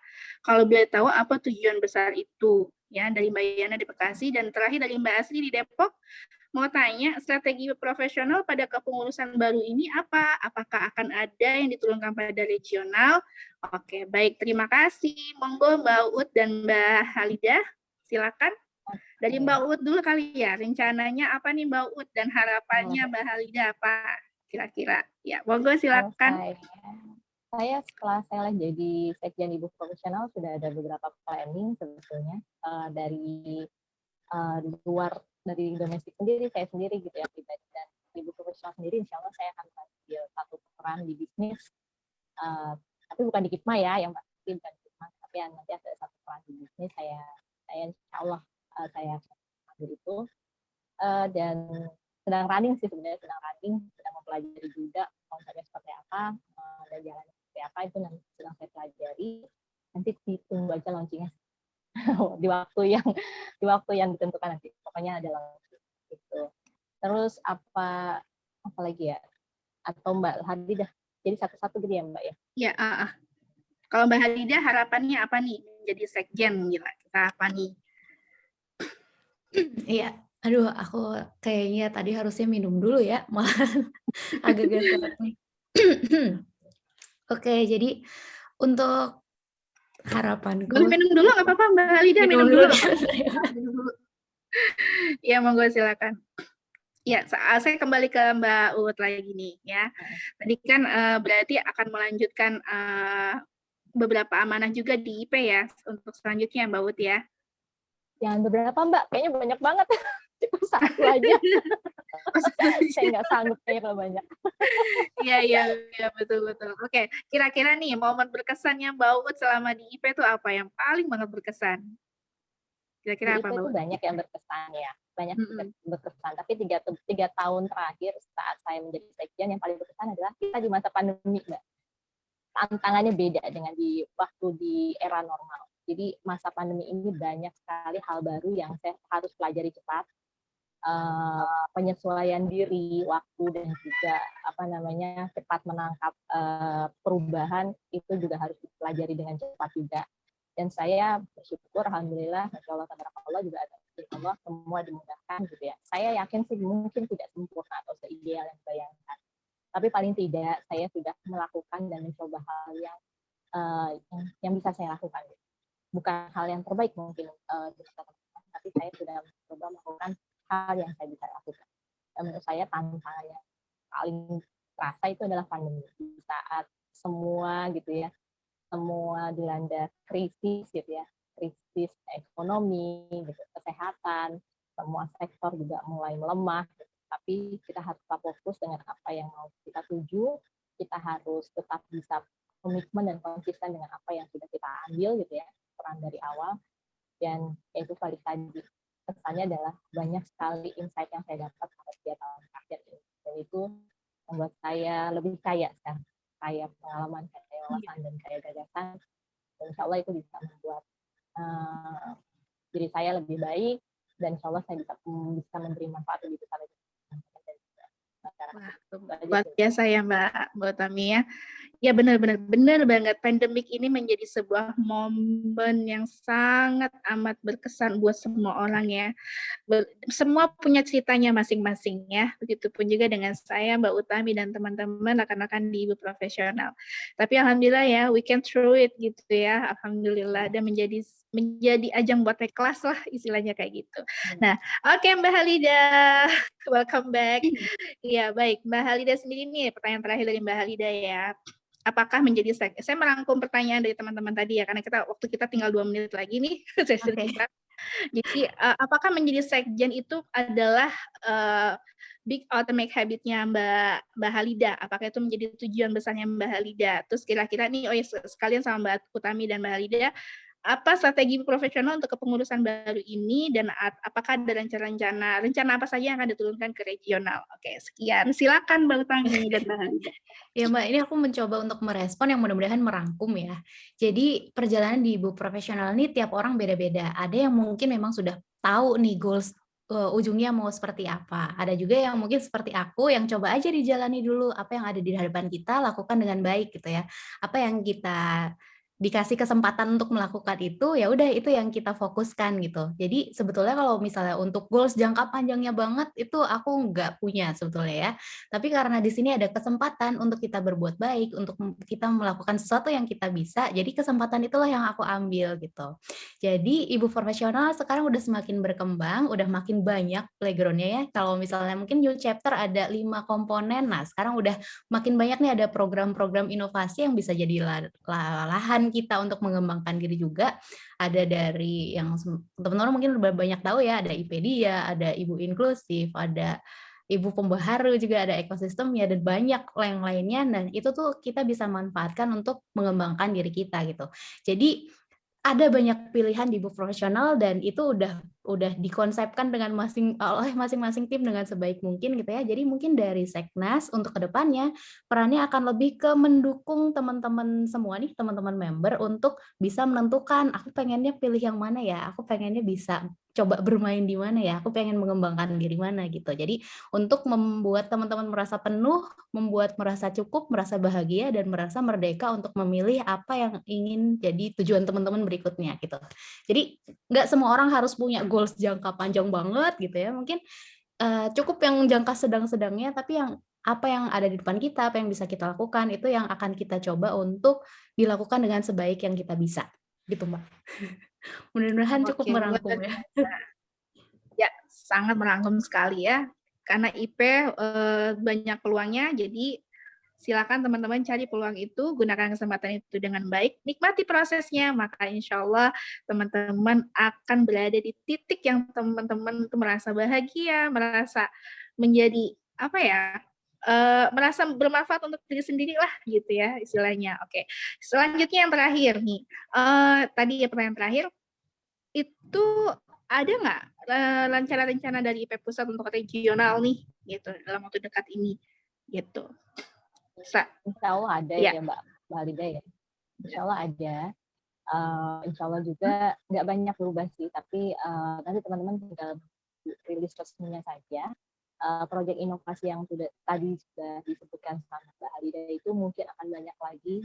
Kalau boleh tahu apa tujuan besar itu? Ya, dari Mbak Yana di Bekasi, dan terakhir dari Mbak Asli di Depok. Mau tanya, strategi profesional pada kepengurusan baru ini apa? Apakah akan ada yang diturunkan pada regional? Oke, baik. Terima kasih. Monggo Mbak Ut dan Mbak Halida, silakan. Dari Mbak Ut dulu kali ya, rencananya apa nih Mbak Ut dan harapannya Mbak Halida apa kira-kira? Ya, monggo silakan.
Saya setelah saya jadi sekjen ibu profesional sudah ada beberapa planning sebetulnya dari luar, dari domestik sendiri, saya sendiri gitu ya pribadi, dan ibu profesional sendiri insya Allah saya akan ambil satu peran di bisnis, tapi bukan di KIPMA ya, yang pasti bukan di KIPMA, tapi nanti ada satu peran di bisnis, saya insya Allah saya ambil itu, dan sedang running sih sebenarnya, sedang mempelajari juga konsepnya seperti apa, dan jalannya seperti apa, itu nanti sedang saya pelajari, nanti ditunggu aja launchingnya di waktu yang ditentukan nanti, pokoknya ada launching gitu. Terus apa lagi ya, atau Mbak Halida jadi satu-satu gitu ya Mbak ya?
Ya, kalau Mbak Halida harapannya apa nih menjadi sekjen, gila kita apa nih?
Iya, aduh aku kayaknya tadi harusnya minum dulu ya, malah agak-agak telat nih. Oke, jadi untuk Harapanku
Boleh minum dulu nggak apa-apa Mbak Halida,
minum
minum
dulu.
dulu. Minum dulu. Ya monggo silakan. Ya, saya kembali ke Mbak Uut lagi nih ya. Tadi kan berarti akan melanjutkan beberapa amanah juga di IP ya untuk selanjutnya Mbak Uut ya.
Jangan beberapa Mbak, kayaknya banyak banget. Cukup satu aja. Saya nggak sanggup kayaknya kalau banyak.
Iya, betul. Oke, kira-kira nih momen berkesannya Mbak Uut selama di IP itu apa yang paling banget berkesan?
Di
Kira-kira
IP
apa Mbak
itu
Uut?
banyak yang berkesan ya. Banyak
Mm-mm.
berkesan. Tapi 3 tahun terakhir saat saya menjadi sekjen yang paling berkesan adalah kita di masa pandemi Mbak. Tantangannya beda dengan di waktu di era normal. Jadi masa pandemi ini banyak sekali hal baru yang saya harus pelajari cepat. Penyesuaian diri, waktu dan juga cepat menangkap perubahan itu juga harus dipelajari dengan cepat juga. Dan saya bersyukur alhamdulillah, masya Allah, tabarakallah juga ada Allah semua dimudahkan gitu ya. Saya yakin sih mungkin tidak sempurna atau seideal yang dibayangkan, tapi paling tidak saya sudah melakukan dan mencoba hal yang bisa saya lakukan. Bukan hal yang terbaik mungkin tapi saya sudah mencoba melakukan hal yang saya bisa lakukan. Dan menurut saya tantangan yang paling terasa itu adalah pandemi. Di saat semua gitu ya, semua dilanda krisis gitu ya, krisis ekonomi, gitu, kesehatan, semua sektor juga mulai melemah. Gitu. Tapi kita harus tetap fokus dengan apa yang mau kita tuju. Kita harus tetap bisa komitmen dan konsisten dengan apa yang sudah kita ambil gitu ya, peran dari awal. Dan itu balik tadi pesannya adalah banyak sekali insight yang saya dapat pada 3 tahun terakhir ini. Dan itu membuat saya lebih kaya sekarang. Kaya pengalaman, kaya wawasan, dan kaya gagasan. Dan insya Allah itu bisa membuat diri saya lebih baik. Dan insya Allah saya bisa memberi manfaat lebih besar.
Wah, luar biasa ya Mbak Utami ya. Ya benar banget. Pandemik ini menjadi sebuah momen yang sangat amat berkesan buat semua orang ya. Semua punya ceritanya masing-masing ya. Begitupun juga dengan saya, Mbak Utami dan teman-teman rekan-rekan di Ibu Profesional. Tapi alhamdulillah ya, we can through it gitu ya. Alhamdulillah, dan menjadi ajang buat naik kelas lah istilahnya kayak gitu. Nah, oke Mbak Halida, welcome back. Iya baik, Mbak Halida sendiri nih pertanyaan terakhir dari Mbak Halida ya. Apakah menjadi saya merangkum pertanyaan dari teman-teman tadi ya, karena waktu kita tinggal 2 menit lagi nih sesi kita. Jadi apakah menjadi sekjen itu adalah big ultimate habit-nya Mbak Halida? Apakah itu menjadi tujuan besarnya Mbak Halida? Terus kira-kira nih, sekalian sama Mbak Utami dan Mbak Halida, apa strategi profesional untuk kepengurusan baru ini, dan apakah ada rencana apa saja yang akan diturunkan ke regional? Oke, sekian. Silakan Mbak Utami dan Mbak Halida.
Ya Mbak, ini aku mencoba untuk merespon yang mudah-mudahan merangkum ya. Jadi perjalanan di Ibu Profesional ini tiap orang beda-beda. Ada yang mungkin memang sudah tahu nih goals ujungnya mau seperti apa. Ada juga yang mungkin seperti aku yang coba aja dijalani dulu apa yang ada di hadapan kita, lakukan dengan baik gitu ya. Apa yang kita dikasih kesempatan untuk melakukan itu, ya udah itu yang kita fokuskan gitu. Jadi sebetulnya kalau misalnya untuk goals jangka panjangnya banget itu aku nggak punya sebetulnya ya. Tapi karena di sini ada kesempatan untuk kita berbuat baik, untuk kita melakukan sesuatu yang kita bisa, jadi kesempatan itulah yang aku ambil gitu. Jadi Ibu Profesional sekarang udah semakin berkembang, udah makin banyak playground-nya ya. Kalau misalnya mungkin new chapter ada 5 komponen, nah sekarang udah makin banyak nih ada program-program inovasi yang bisa jadi lahan kita untuk mengembangkan diri juga. Ada dari yang teman-teman mungkin udah banyak tahu ya, ada IPedia, ada Ibu Inklusif, ada Ibu Pembaharu, juga ada ekosistemnya, dan banyak yang lainnya. Dan itu tuh kita bisa manfaatkan untuk mengembangkan diri kita gitu. Jadi ada banyak pilihan di Ibu Profesional, dan itu udah dikonsepkan dengan oleh masing-masing tim dengan sebaik mungkin gitu ya. Jadi mungkin dari Seknas untuk kedepannya perannya akan lebih ke mendukung teman-teman semua nih, teman-teman member untuk bisa menentukan aku pengennya pilih yang mana ya, aku pengennya bisa coba bermain di mana ya, aku pengen mengembangkan diri mana gitu. Jadi untuk membuat teman-teman merasa penuh, membuat merasa cukup, merasa bahagia, dan merasa merdeka untuk memilih apa yang ingin jadi tujuan teman-teman berikutnya gitu. Jadi nggak semua orang harus punya goals jangka panjang banget gitu ya. Mungkin cukup yang jangka sedang-sedangnya, tapi apa yang ada di depan kita, apa yang bisa kita lakukan, itu yang akan kita coba untuk dilakukan dengan sebaik yang kita bisa. gitu Mbak. Mudah-mudahan cukup
Oke, luar
merangkum ya.
biasa. Ya, sangat merangkum sekali ya. Karena IP banyak peluangnya, jadi silakan teman-teman cari peluang itu, gunakan kesempatan itu dengan baik, nikmati prosesnya, maka insya Allah teman-teman akan berada di titik yang teman-teman itu merasa bahagia, merasa menjadi apa ya, merasa bermanfaat untuk diri sendiri lah gitu ya istilahnya. Oke, selanjutnya yang terakhir nih, tadi ya pertanyaan terakhir, itu ada nggak rencana-rencana dari IP Pusat untuk regional nih gitu dalam waktu dekat ini gitu?
Insya Allah ada
Ya.
ya Mbak Halida ya. Insya Allah ada. Insya Allah juga nggak banyak berubah sih, tapi nanti teman-teman tinggal rilis resminya saja. Proyek inovasi yang tadi sudah disebutkan sama Mbak Halida itu mungkin akan banyak lagi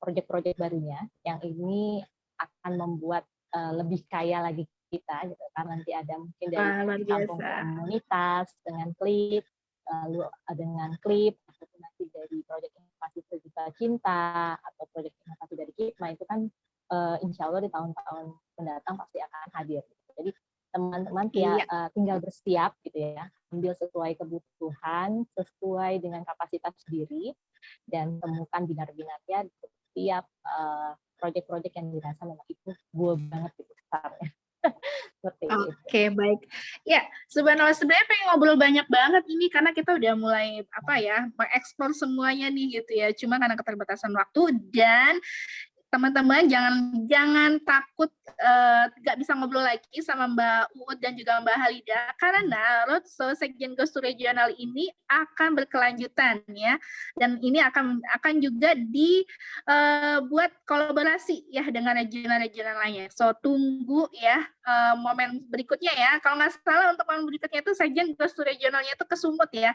proyek-proyek barunya yang ini akan membuat lebih kaya lagi kita gitu. Karena nanti ada mungkin dari kampung komunitas dengan klip, lalu dengan klip, atau nanti dari proyek inovasi sejuta cinta atau proyek inovasi dari KIPMA itu kan insya Allah di tahun-tahun mendatang pasti akan hadir. Jadi teman-teman tinggal bersiap gitu ya, ambil sesuai kebutuhan, sesuai dengan kapasitas diri, dan temukan binar-binarnya di setiap proyek-proyek yang dirasa memang itu gue banget gitu besarnya. Seperti itu.
Oke, baik. Ya, sebenarnya pengen ngobrol banyak banget ini karena kita udah mulai mengeksplor semuanya nih gitu ya. Cuma karena keterbatasan waktu dan teman-teman jangan takut nggak bisa ngobrol lagi sama Mbak Uud dan juga Mbak Halida karena Roadshow Sekjen Ghost to Regional ini akan berkelanjutan ya, dan ini akan juga dibuat kolaborasi ya dengan regional-regional lainnya. So tunggu ya momen berikutnya ya. Kalau nggak salah untuk momen berikutnya itu Sekjen Ghost to Regionalnya itu ke Sumut ya,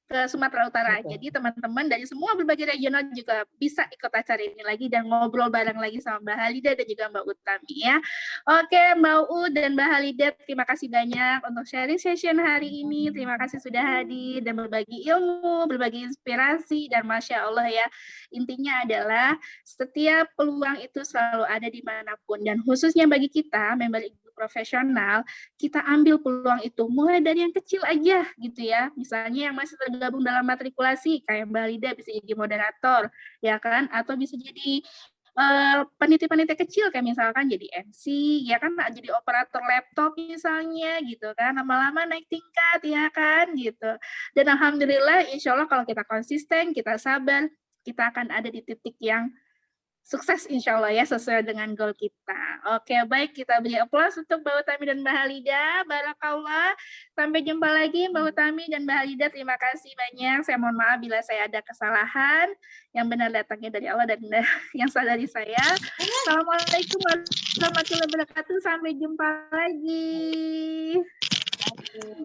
ke Sumatera Utara. Betul. Jadi teman-teman dari semua berbagai regional juga bisa ikut acara ini lagi dan ngobrol bareng lagi sama Mbak Halida dan juga Mbak Utami ya. Oke, Mbak Ud dan Mbak Halida, terima kasih banyak untuk sharing session hari ini. Terima kasih sudah hadir dan berbagi ilmu, berbagi inspirasi, dan Masya Allah ya. Intinya adalah setiap peluang itu selalu ada dimanapun, dan khususnya bagi kita, member ibu profesional, kita ambil peluang itu mulai dari yang kecil aja gitu ya. Misalnya yang masih tergabung dalam matrikulasi kayak Mbak Halida bisa jadi moderator ya kan, atau bisa jadi panitia-panitia kecil kayak misalkan jadi MC ya kan, jadi operator laptop misalnya gitu kan, lama-lama naik tingkat ya kan gitu. Dan alhamdulillah insya Allah kalau kita konsisten, kita sabar, kita akan ada di titik yang sukses insya Allah ya, sesuai dengan goal kita. Oke, baik, kita beri aplaus untuk Mbak Utami dan Mbak Halida. Barakallah. Sampai jumpa lagi Mbak Utami dan Mbak Halida. Terima kasih banyak. Saya mohon maaf bila saya ada kesalahan. Yang benar datangnya dari Allah dan yang salah dari saya. Assalamualaikum warahmatullahi wabarakatuh. Sampai jumpa lagi.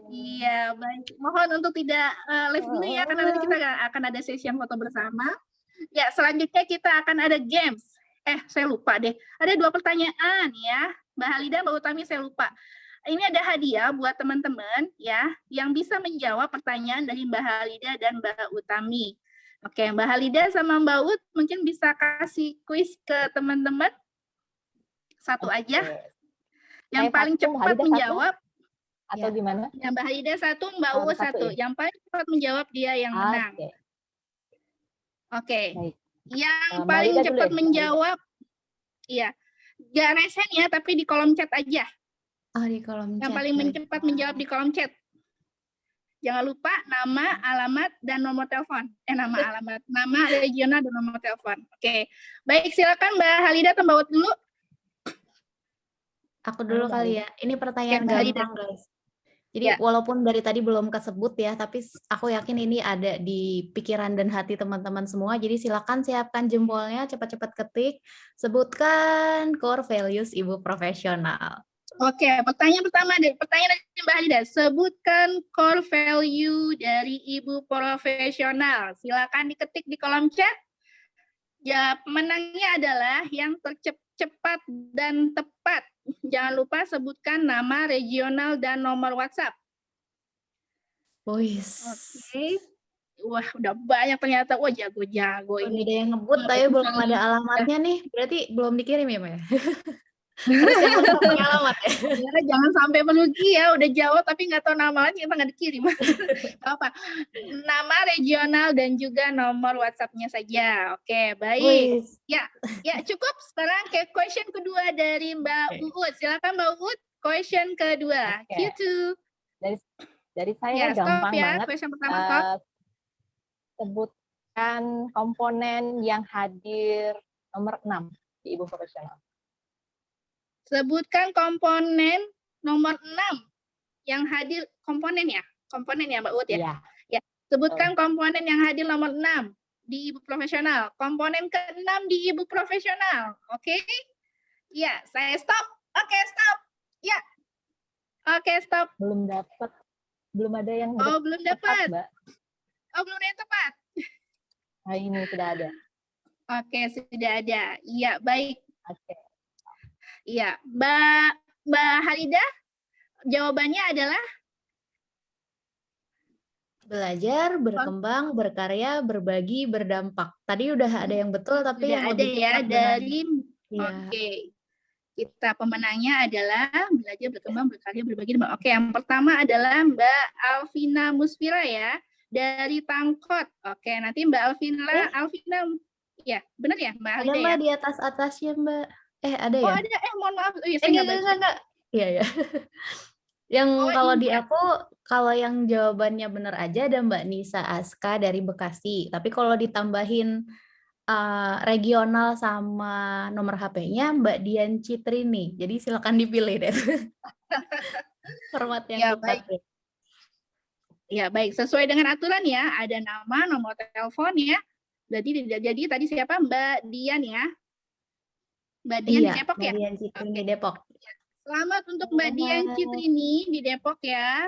Iya, baik. Mohon untuk tidak live dulu ya, karena nanti kita akan ada session foto bersama. Ya, selanjutnya kita akan ada games. Saya lupa deh. Ada 2 pertanyaan ya. Mbak Halida, Mbak Utami, saya lupa. Ini ada hadiah buat teman-teman ya, yang bisa menjawab pertanyaan dari Mbak Halida dan Mbak Utami. Oke, Mbak Halida sama Mbak Ud mungkin bisa kasih kuis ke teman-teman. Satu aja. Yang paling cepat menjawab.
Atau gimana?
Ya, Mbak Halida 1, Mbak Ud 1. Yang paling cepat menjawab dia yang menang. Oke. Yang paling cepat menjawab, iya, nggak resen ya, tapi di kolom chat aja.
Oh, di kolom chat.
Yang paling cepat menjawab di kolom chat. Jangan lupa nama, alamat, dan nomor telepon. Nama, regional, dan nomor telepon. Oke. Baik, silakan Mbak Halida atau Mbak Ud dulu.
Aku dulu kali ya. Ini pertanyaan gampang, guys. Jadi walaupun dari tadi belum kesebut ya, tapi aku yakin ini ada di pikiran dan hati teman-teman semua. Jadi silakan siapkan jempolnya, cepat-cepat ketik. Sebutkan core values ibu profesional.
Oke, pertanyaan pertama dari Mbak Halida. Sebutkan core value dari ibu profesional. Silakan diketik di kolom chat. Ya, pemenangnya adalah yang tercepat dan tepat. Jangan lupa sebutkan nama, regional, dan nomor WhatsApp.
Boys.
Oke. Wah, udah banyak ternyata. Wah, jago-jago
Udah
ini.
ada yang ngebut
Wah,
tapi belum
bisa
ada alamatnya nih. Berarti belum dikirim ya, Mbak? Harus yang lengkap punya alamat ya.
Ya, jangan sampai merugi ya, udah jawab tapi nggak tahu namanya, kita nggak dikirim. Nggak apa. Nama regional dan juga nomor WhatsApp-nya saja. Oke, baik.
Wis.
Ya, ya cukup. Sekarang ke question kedua dari Mbak Uut. Silakan Mbak Uut, question kedua.
Oke.
Q2.
Dari
Ya,
saya
stop
gampang
ya.
banget.
Question pertama stop.
Sebutkan komponen yang hadir nomor 6 di Ibu Profesional.
Sebutkan komponen nomor 6 yang hadir, komponen ya Mbak Uut ya?
Iya.
Ya. Sebutkan komponen yang hadir nomor 6 di Ibu Profesional. Komponen ke-6 di Ibu Profesional. Oke? Ya, saya stop. Oke, stop. Ya. Oke, stop.
Belum dapat. Belum ada yang
Oh, belum
tepat,
dapat.
Mbak.
Oh, belum ada yang tepat.
Nah, ini sudah ada.
Oke, sudah ada. Iya, baik.
Oke.
Iya, Mbak Halidah, jawabannya adalah
Belajar, berkembang, berkarya, berbagi, berdampak. Tadi udah ada yang betul tapi
sudah
yang
ada
lebih
ya
tepat
dari
Iya.
Oke. Kita pemenangnya adalah belajar, berkembang, berkarya, berbagi. Oke, yang pertama adalah Mbak Alvina Musfira ya, dari Tangkot. Oke, nanti Mbak Alvina, ya, benar ya Mbak
Ada
Alida
Mbak
ya?
di atasnya Mbak. Ada
Oh
ya?
ada, mohon maaf. Oh, iya, saya nggak baca.
Enggak. Iya ya. Yang
Oh,
kalau di
iya.
aku, kalau yang jawabannya benar aja ada Mbak Nisa Aska dari Bekasi. Tapi kalau ditambahin regional sama nomor HP-nya Mbak Dian Citrini. Jadi silakan dipilih deh. Format yang
Ya,
tepat.
baik. Ya, baik. Sesuai dengan aturan ya, ada nama, nomor telepon ya. Jadi tadi siapa? Mbak Dian ya. Mbak Dian di Depok
Mbak
ya?
Dian Citrini Depok.
Selamat untuk Mbak Dian Citrini di Depok ya.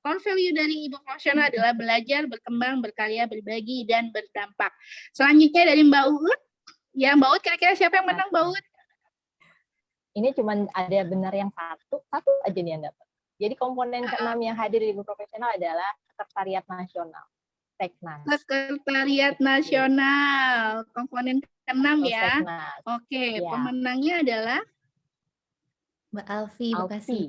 Core value dari Ibu Profesional adalah belajar, berkembang, berkarya, berbagi, dan berdampak. Selanjutnya dari Mbak Uut. Ya, Mbak Uut, kira-kira siapa yang menang, Mbak Uut?
Ini cuma ada benar yang satu aja nih yang dapat. Jadi komponen ke-6 yang hadir di Ibu Profesional adalah Sekretariat Nasional. Seknas.
Sekretariat Nasional, komponen ke-6 ya.
Seknas.
Oke,
Ya.
pemenangnya adalah
Mbak Alfi Bekasi.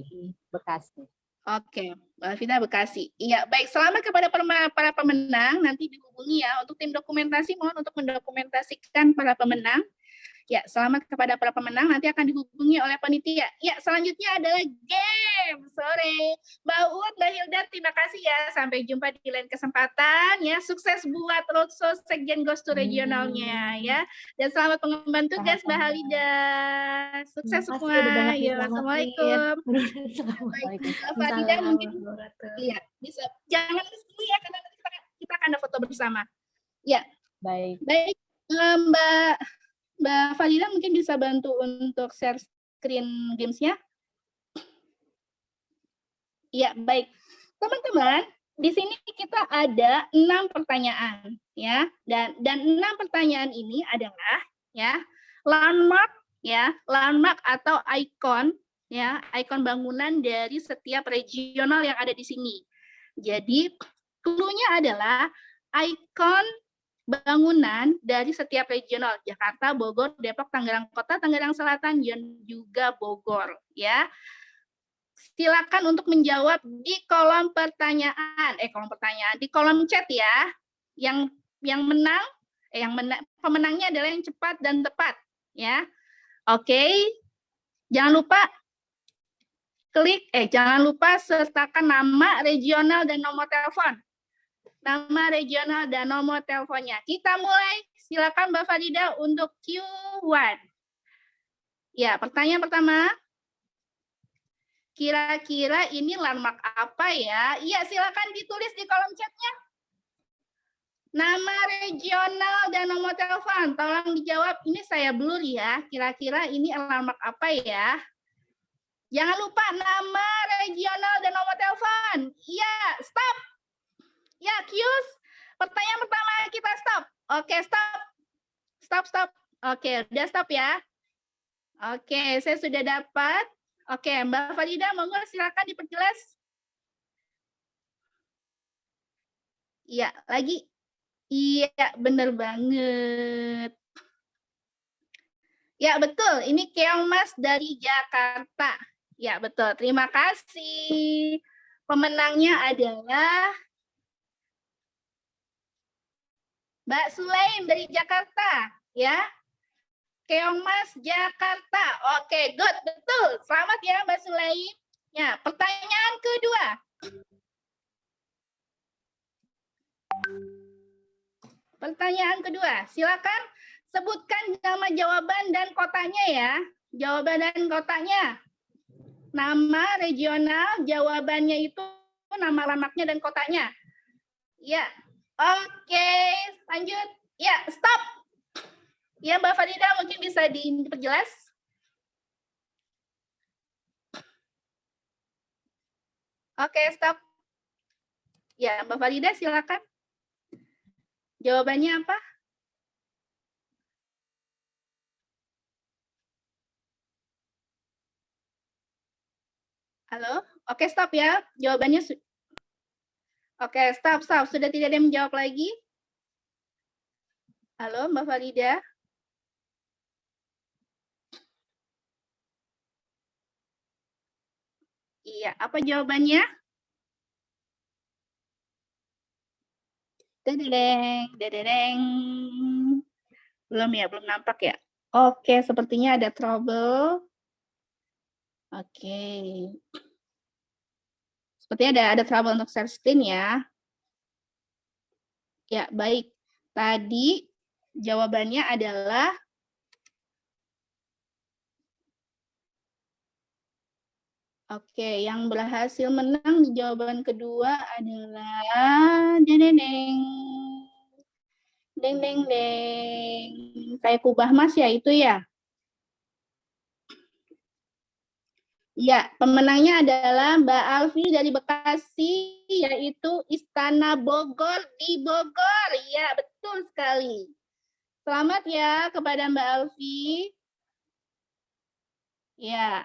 Bekasi.
Oke, Mbak Alvina Bekasi. Iya, baik. Selamat kepada para pemenang. Nanti dihubungi ya. Untuk tim dokumentasi, mohon untuk mendokumentasikan para pemenang. Ya, selamat kepada para pemenang. Nanti akan dihubungi oleh panitia. Ya, selanjutnya adalah game sore. Mbak Uut, Mbak Hilda, terima kasih ya. Sampai jumpa di lain kesempatan. Ya, sukses buat roadshow Sekjen Gostu regionalnya ya. Dan selamat pengemban tugas Mbak Halida. Sukses
Terima kasih
semua.
udah banyak
Ya, Assalamualaikum. Mbak Halida mungkin iya bisa. Jangan tulis dulu ya karena nanti kita akan ada foto bersama. Ya.
Baik.
Baik, Mbak Fadila mungkin bisa bantu untuk share screen games-nya. Iya, baik. Teman-teman, di sini kita ada 6 pertanyaan ya. Dan 6 pertanyaan ini adalah ya, landmark atau ikon ya, ikon bangunan dari setiap regional yang ada di sini. Jadi, clue-nya adalah ikon bangunan dari setiap regional, Jakarta, Bogor, Depok, Tangerang Kota, Tangerang Selatan, dan juga Bogor ya. Silakan untuk menjawab di kolom pertanyaan, di kolom chat ya. Pemenangnya adalah yang cepat dan tepat ya. Oke. Jangan lupa sertakan nama, regional, dan nomor telepon. Nama regional dan nomor teleponnya. Kita mulai. Silakan Mbak Farida untuk Q1. Ya, pertanyaan pertama. Kira-kira ini landmark apa ya? Iya, silakan ditulis di kolom chatnya. Nama regional dan nomor telepon. Tolong dijawab. Ini saya blur ya. Kira-kira ini landmark apa ya? Jangan lupa nama regional dan nomor telepon. Iya, stop. Ya, Qs. Pertanyaan pertama kita stop. Oke, stop. Stop. Oke, udah stop ya. Oke, saya sudah dapat. Oke, Mbak Farida, monggo silakan diperjelas. Iya, lagi. Iya, bener banget. Ya, betul. Ini Keongmas dari Jakarta. Ya, betul. Terima kasih. Pemenangnya adalah Mbak Sulaim dari Jakarta. Ya, Keongmas Jakarta. Oke, good. Betul. Selamat ya, Mbak Sulaim. Ya, pertanyaan kedua. Pertanyaan kedua. Silakan sebutkan nama jawaban dan kotanya ya. Jawaban dan kotanya. Nama regional, jawabannya itu nama alamatnya dan kotanya. Ya, oke, lanjut. Ya, stop. Ya, Mbak Farida mungkin bisa diperjelas. Oke, stop. Ya, Mbak Farida silakan. Jawabannya apa? Halo? Oke, stop ya. Jawabannya oke, stop. Sudah tidak ada yang menjawab lagi? Halo, Mbak Farida? Iya, apa jawabannya? Dedeng, dedeng. Belum ya, belum nampak ya. Oke, sepertinya ada trouble. Oke. Sepertinya ada trouble untuk share screen ya. Ya, baik. Tadi jawabannya adalah oke, yang berhasil menang di jawaban kedua adalah deng. Deng deng deng. Kayak kubah mas ya itu ya. Ya, pemenangnya adalah Mbak Alfi dari Bekasi, yaitu Istana Bogor di Bogor. Ya, betul sekali. Selamat ya kepada Mbak Alfi. Ya.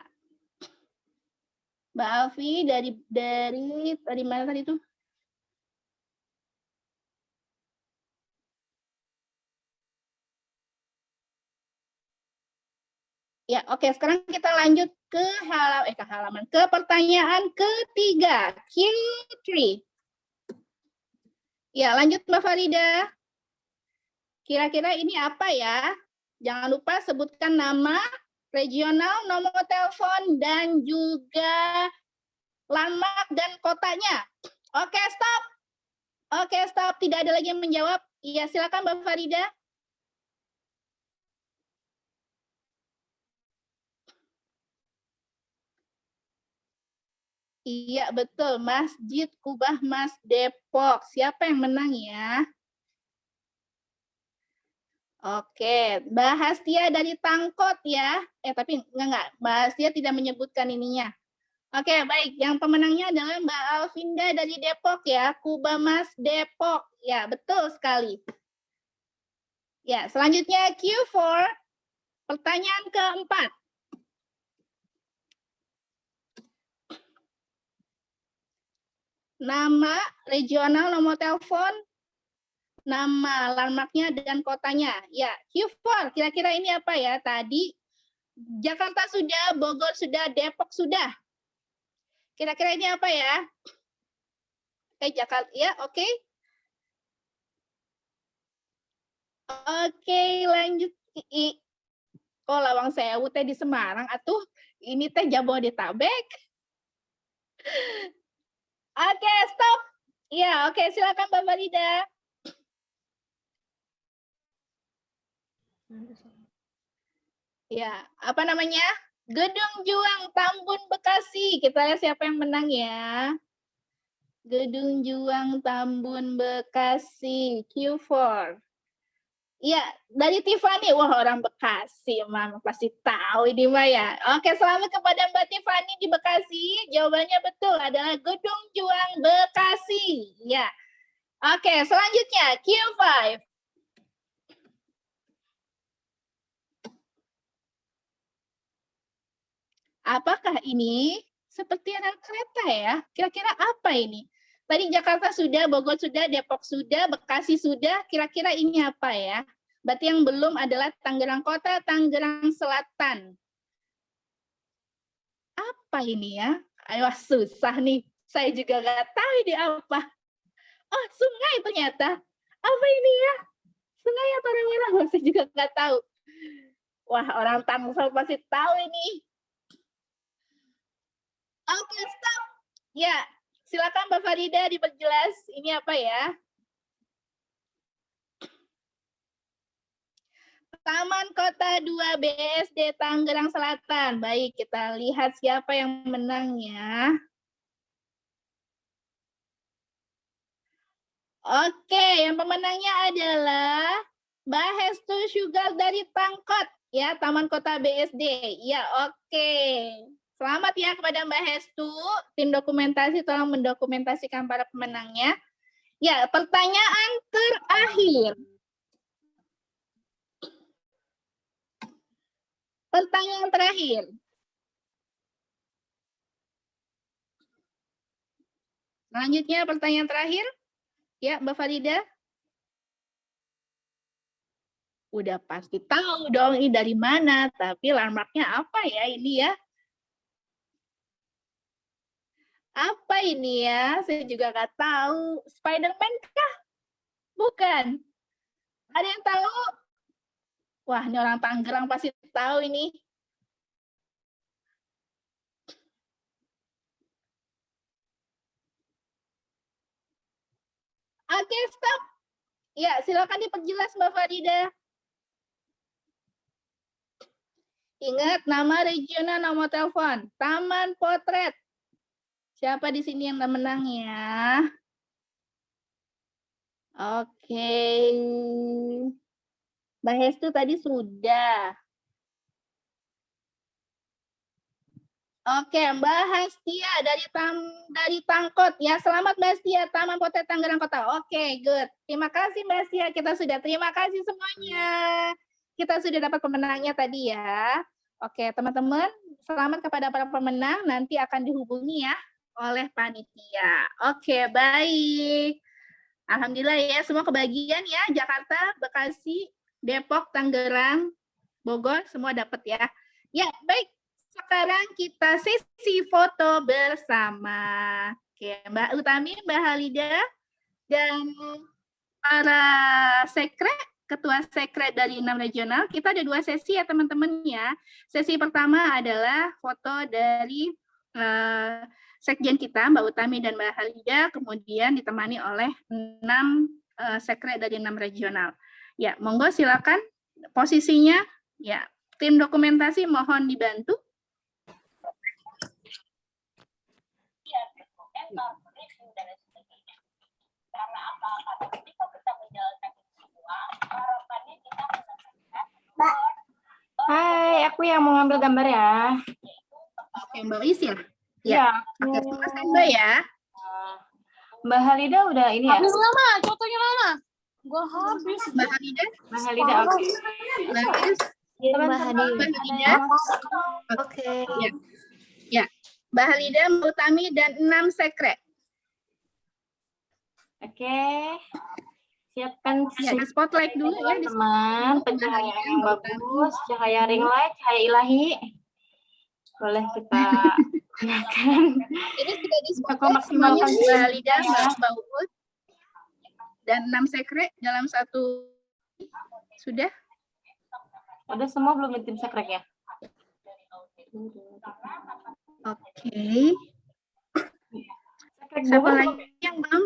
Mbak Alfi dari mana tadi itu? Ya, oke. Sekarang kita lanjut ke pertanyaan ketiga, Q3. Ya, lanjut Mbak Farida. Kira-kira ini apa ya? Jangan lupa sebutkan nama, regional, nomor telepon, dan juga landmark dan kotanya. Oke, stop. Oke, stop. Tidak ada lagi yang menjawab. Iya, silakan Mbak Farida. Iya, betul. Masjid Kubah Mas Depok. Siapa yang menang ya? Oke, Mbak Hastia dari Tangkot ya. Tapi enggak. Mbak Hastia tidak menyebutkan ininya. Oke, baik. Yang pemenangnya adalah Mbak Alvinda dari Depok ya. Kubah Mas Depok. Ya, betul sekali. Ya, selanjutnya Q4. Pertanyaan keempat. Nama, regional, nomor telepon, nama landmarknya dan kotanya. Ya, Q4. Kira-kira ini apa ya? Tadi Jakarta sudah, Bogor sudah, Depok sudah. Kira-kira ini apa ya? Oke, Jakarta. Ya, oke. Oke, lanjut. Oh, Lawang Sewu teh di Semarang. Atuh, ini teh Jabodetabek. Oke, stop. Ya, oke. Silakan Mbak Farida. Ya, apa namanya? Gedung Juang Tambun Bekasi. Kita lihat siapa yang menang ya. Gedung Juang Tambun Bekasi. Q4. Iya, dari Tiffany. Wah, orang Bekasi, Mama pasti tahu ini Mah ya. Oke, selamat kepada Mbak Tiffany di Bekasi. Jawabannya betul adalah Gedung Juang Bekasi. Ya. Oke, selanjutnya Q5. Apakah ini seperti rel kereta ya? Kira-kira apa ini? Tadi Jakarta sudah, Bogor sudah, Depok sudah, Bekasi sudah. Kira-kira ini apa ya? Berarti yang belum adalah Tangerang Kota, Tangerang Selatan. Apa ini ya? Ayo susah nih. Saya juga nggak tahu ini apa. Oh, sungai ternyata. Apa ini ya? Sungai atau remoran? Saya juga nggak tahu. Wah, orang Tangsel pasti tahu ini. Oke, stop. Ya, silakan Mbak Farida diperjelas. Ini apa ya? Taman Kota 2 BSD Tangerang Selatan. Baik, kita lihat siapa yang menangnya. Oke, yang pemenangnya adalah Mbak Hestu Sugar dari Tangkot, ya, Taman Kota BSD. Ya, oke. Selamat ya kepada Mbak Hestu. Tim dokumentasi tolong mendokumentasikan para pemenangnya. Ya, pertanyaan terakhir. Pertanyaan terakhir. Selanjutnya pertanyaan terakhir. Ya, Mbak Farida. Udah pasti tahu dong ini dari mana, tapi landmarknya apa ya ini ya? Apa ini ya? Saya juga nggak tahu. Spider-Man kah? Bukan. Ada yang tahu? Wah, ini orang Tangerang pasti tahu ini. Oke, stop. Ya, silakan diperjelas Mbak Farida. Ingat nama regional, nomor telepon. Taman Potret. Siapa di sini yang menang ya? Oke. Mbak Hestu tadi sudah. Oke, Mbak Hastia dari Tangkot ya. Selamat Mbak Hastia, Taman Potret Tangerang Kota. Oke, good. Terima kasih Mbak Hastia. Kita sudah terima kasih semuanya. Kita sudah dapat pemenangnya tadi ya. Oke, teman-teman, selamat kepada para pemenang. Nanti akan dihubungi ya oleh panitia. Oke, baik. Alhamdulillah ya, semua kebagian ya. Jakarta, Bekasi, Depok, Tangerang, Bogor, semua dapat ya. Ya, baik. Sekarang kita sesi foto bersama. Oke, Mbak Utami, Mbak Halida, dan para sekret, ketua sekret dari 6 regional. Kita ada 2 sesi ya teman-teman ya. Sesi pertama adalah foto dari sekjen kita, Mbak Utami dan Mbak Halida, kemudian ditemani oleh 6 sekret dari 6 regional. Ya, monggo silakan posisinya. Ya, tim dokumentasi mohon dibantu.
Hai, aku yang mau ngambil gambar ya.
Oke, Mbak Is ya?
Ya.
Oke, semua standby ya.
Mbak Halida udah ini ya?
Habis lama, fotonya lama. Gua habis.
Mbak Halida?
Mbak Halida, oke.
Mbak Is?
Mbak Halida.
Oke. Ya. Mbak Halida, Mbak Utami, dan 6 sekret.
Oke. Siapkan
Ya, di spotlight dulu ya.
teman-teman. Pencahayaan yang bagus, cahaya ring light, cahaya ilahi. Boleh kita gunakan.
Ini sudah di
Untuk
spotlight semuanya.
memaksimalkan
Mbak Halida,
ya.
Mbak Uut, dan 6 sekret dalam satu. Sudah?
Udah semua belum tim sekrek ya?
Oke.
Sekrek
Siapa
Bogor
lagi yang belum?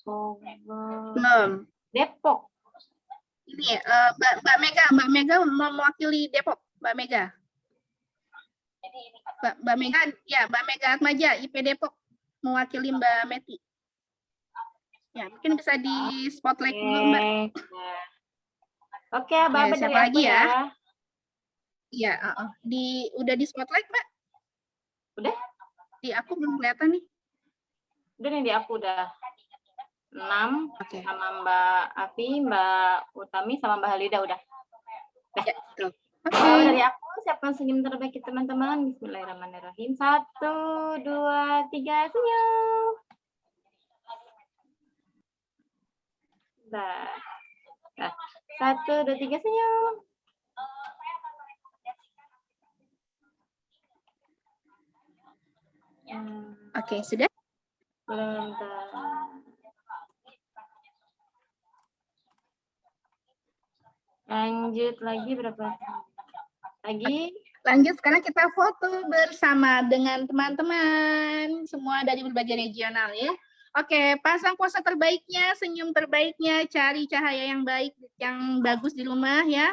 Bogor.
Belum.
Depok.
Ini Mbak Mega mewakili Depok, Mbak Mega. Mbak Mega, ya Mbak Mega Atmaja, IP Depok, mewakili Mbak Meti. Ya, mungkin bisa di spotlight dulu Mbak.
Oke, Mbak,
Ya, siapa
dari
lagi
aku
ya? Iya, udah di spotlight Mbak?
Udah?
Di aku belum kelihatan nih.
Udah nih di aku udah 6
Oke.
sama Mbak Afi, Mbak Utami, sama Mbak Halida udah.
Ya, betul. Oke.
Dari aku siapkan senyum terbaik teman-teman. Bismillahirrahmanirrahim. 1, 2, 3, senyum. Bentar. Nah, 1, 2, 3 senyum.
Oke, sudah?
Bentar. Lanjut lagi berapa? Lagi.
Lanjut, sekarang kita foto bersama dengan teman-teman semua dari berbagai regional ya. Oke, pasang pose terbaiknya, senyum terbaiknya, cari cahaya yang baik, yang bagus di rumah ya.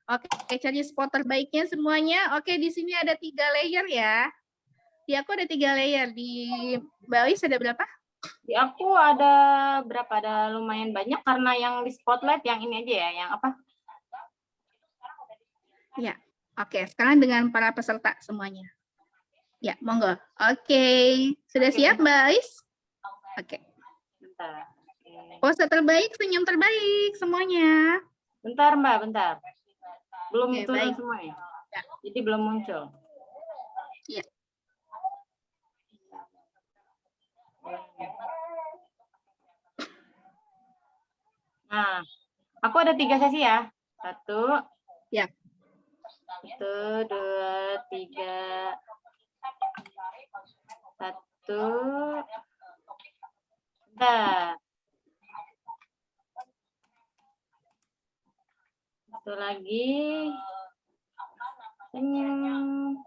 Oke, cari spot terbaiknya semuanya. Oke, di sini ada 3 layer ya. Di aku ada 3 layer, di Mbak Ois ada berapa?
Di aku ada berapa? Ada lumayan banyak karena yang di spotlight yang ini aja ya, yang apa?
Ya, oke. Sekarang dengan para peserta semuanya. Ya, monggo. Oke, sudah
Oke,
siap Mbak Ois? Oke.
Bentar. Oke.
Pose terbaik, senyum terbaik semuanya.
Bentar Mbak, bentar. Belum
Oke,
turun
baik.
semua ya? Jadi belum muncul.
Iya.
Nah, aku ada 3 sesi ya. 1.
Ya.
1, 2, 3. 1. Bentar. 1 lagi. Senyum.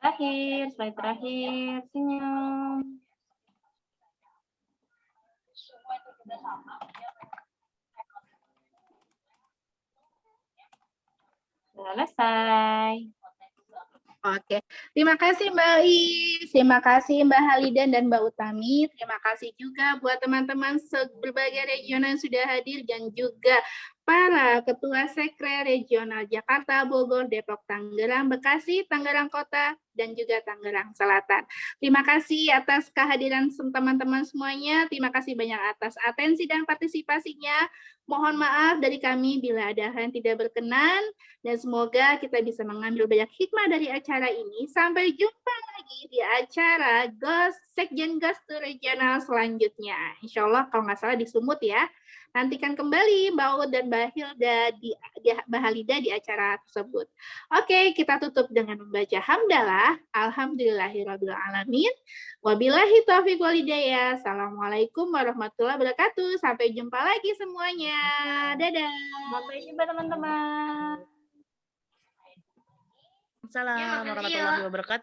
Terakhir, slide terakhir, senyum. Selesai.
Oke, terima kasih Mbak Is, terima kasih Mbak Halidan dan Mbak Utami, terima kasih juga buat teman-teman berbagai regional yang sudah hadir dan juga para ketua sekre regional Jakarta, Bogor, Depok, Tangerang, Bekasi, Tangerang Kota, dan juga Tangerang Selatan. Terima kasih atas kehadiran teman-teman semuanya, terima kasih banyak atas atensi dan partisipasinya. Mohon maaf dari kami bila ada hal yang tidak berkenan, dan semoga kita bisa mengambil banyak hikmah dari acara ini. Sampai jumpa lagi di acara Sekjen Gastu Regional selanjutnya. Insya Allah kalau nggak salah di Sumut ya. Nantikan kembali Mbak Ud dan Mbak Hilda Mbak Halida di acara tersebut. Oke, kita tutup dengan membaca hamdalah. Alhamdulillahirrahmanirrahim. Wabillahi taufiq walhidayah. Assalamualaikum warahmatullahi wabarakatuh. Sampai jumpa lagi semuanya. Dadah.
Sampai jumpa teman-teman.
Assalamualaikum warahmatullahi wabarakatuh.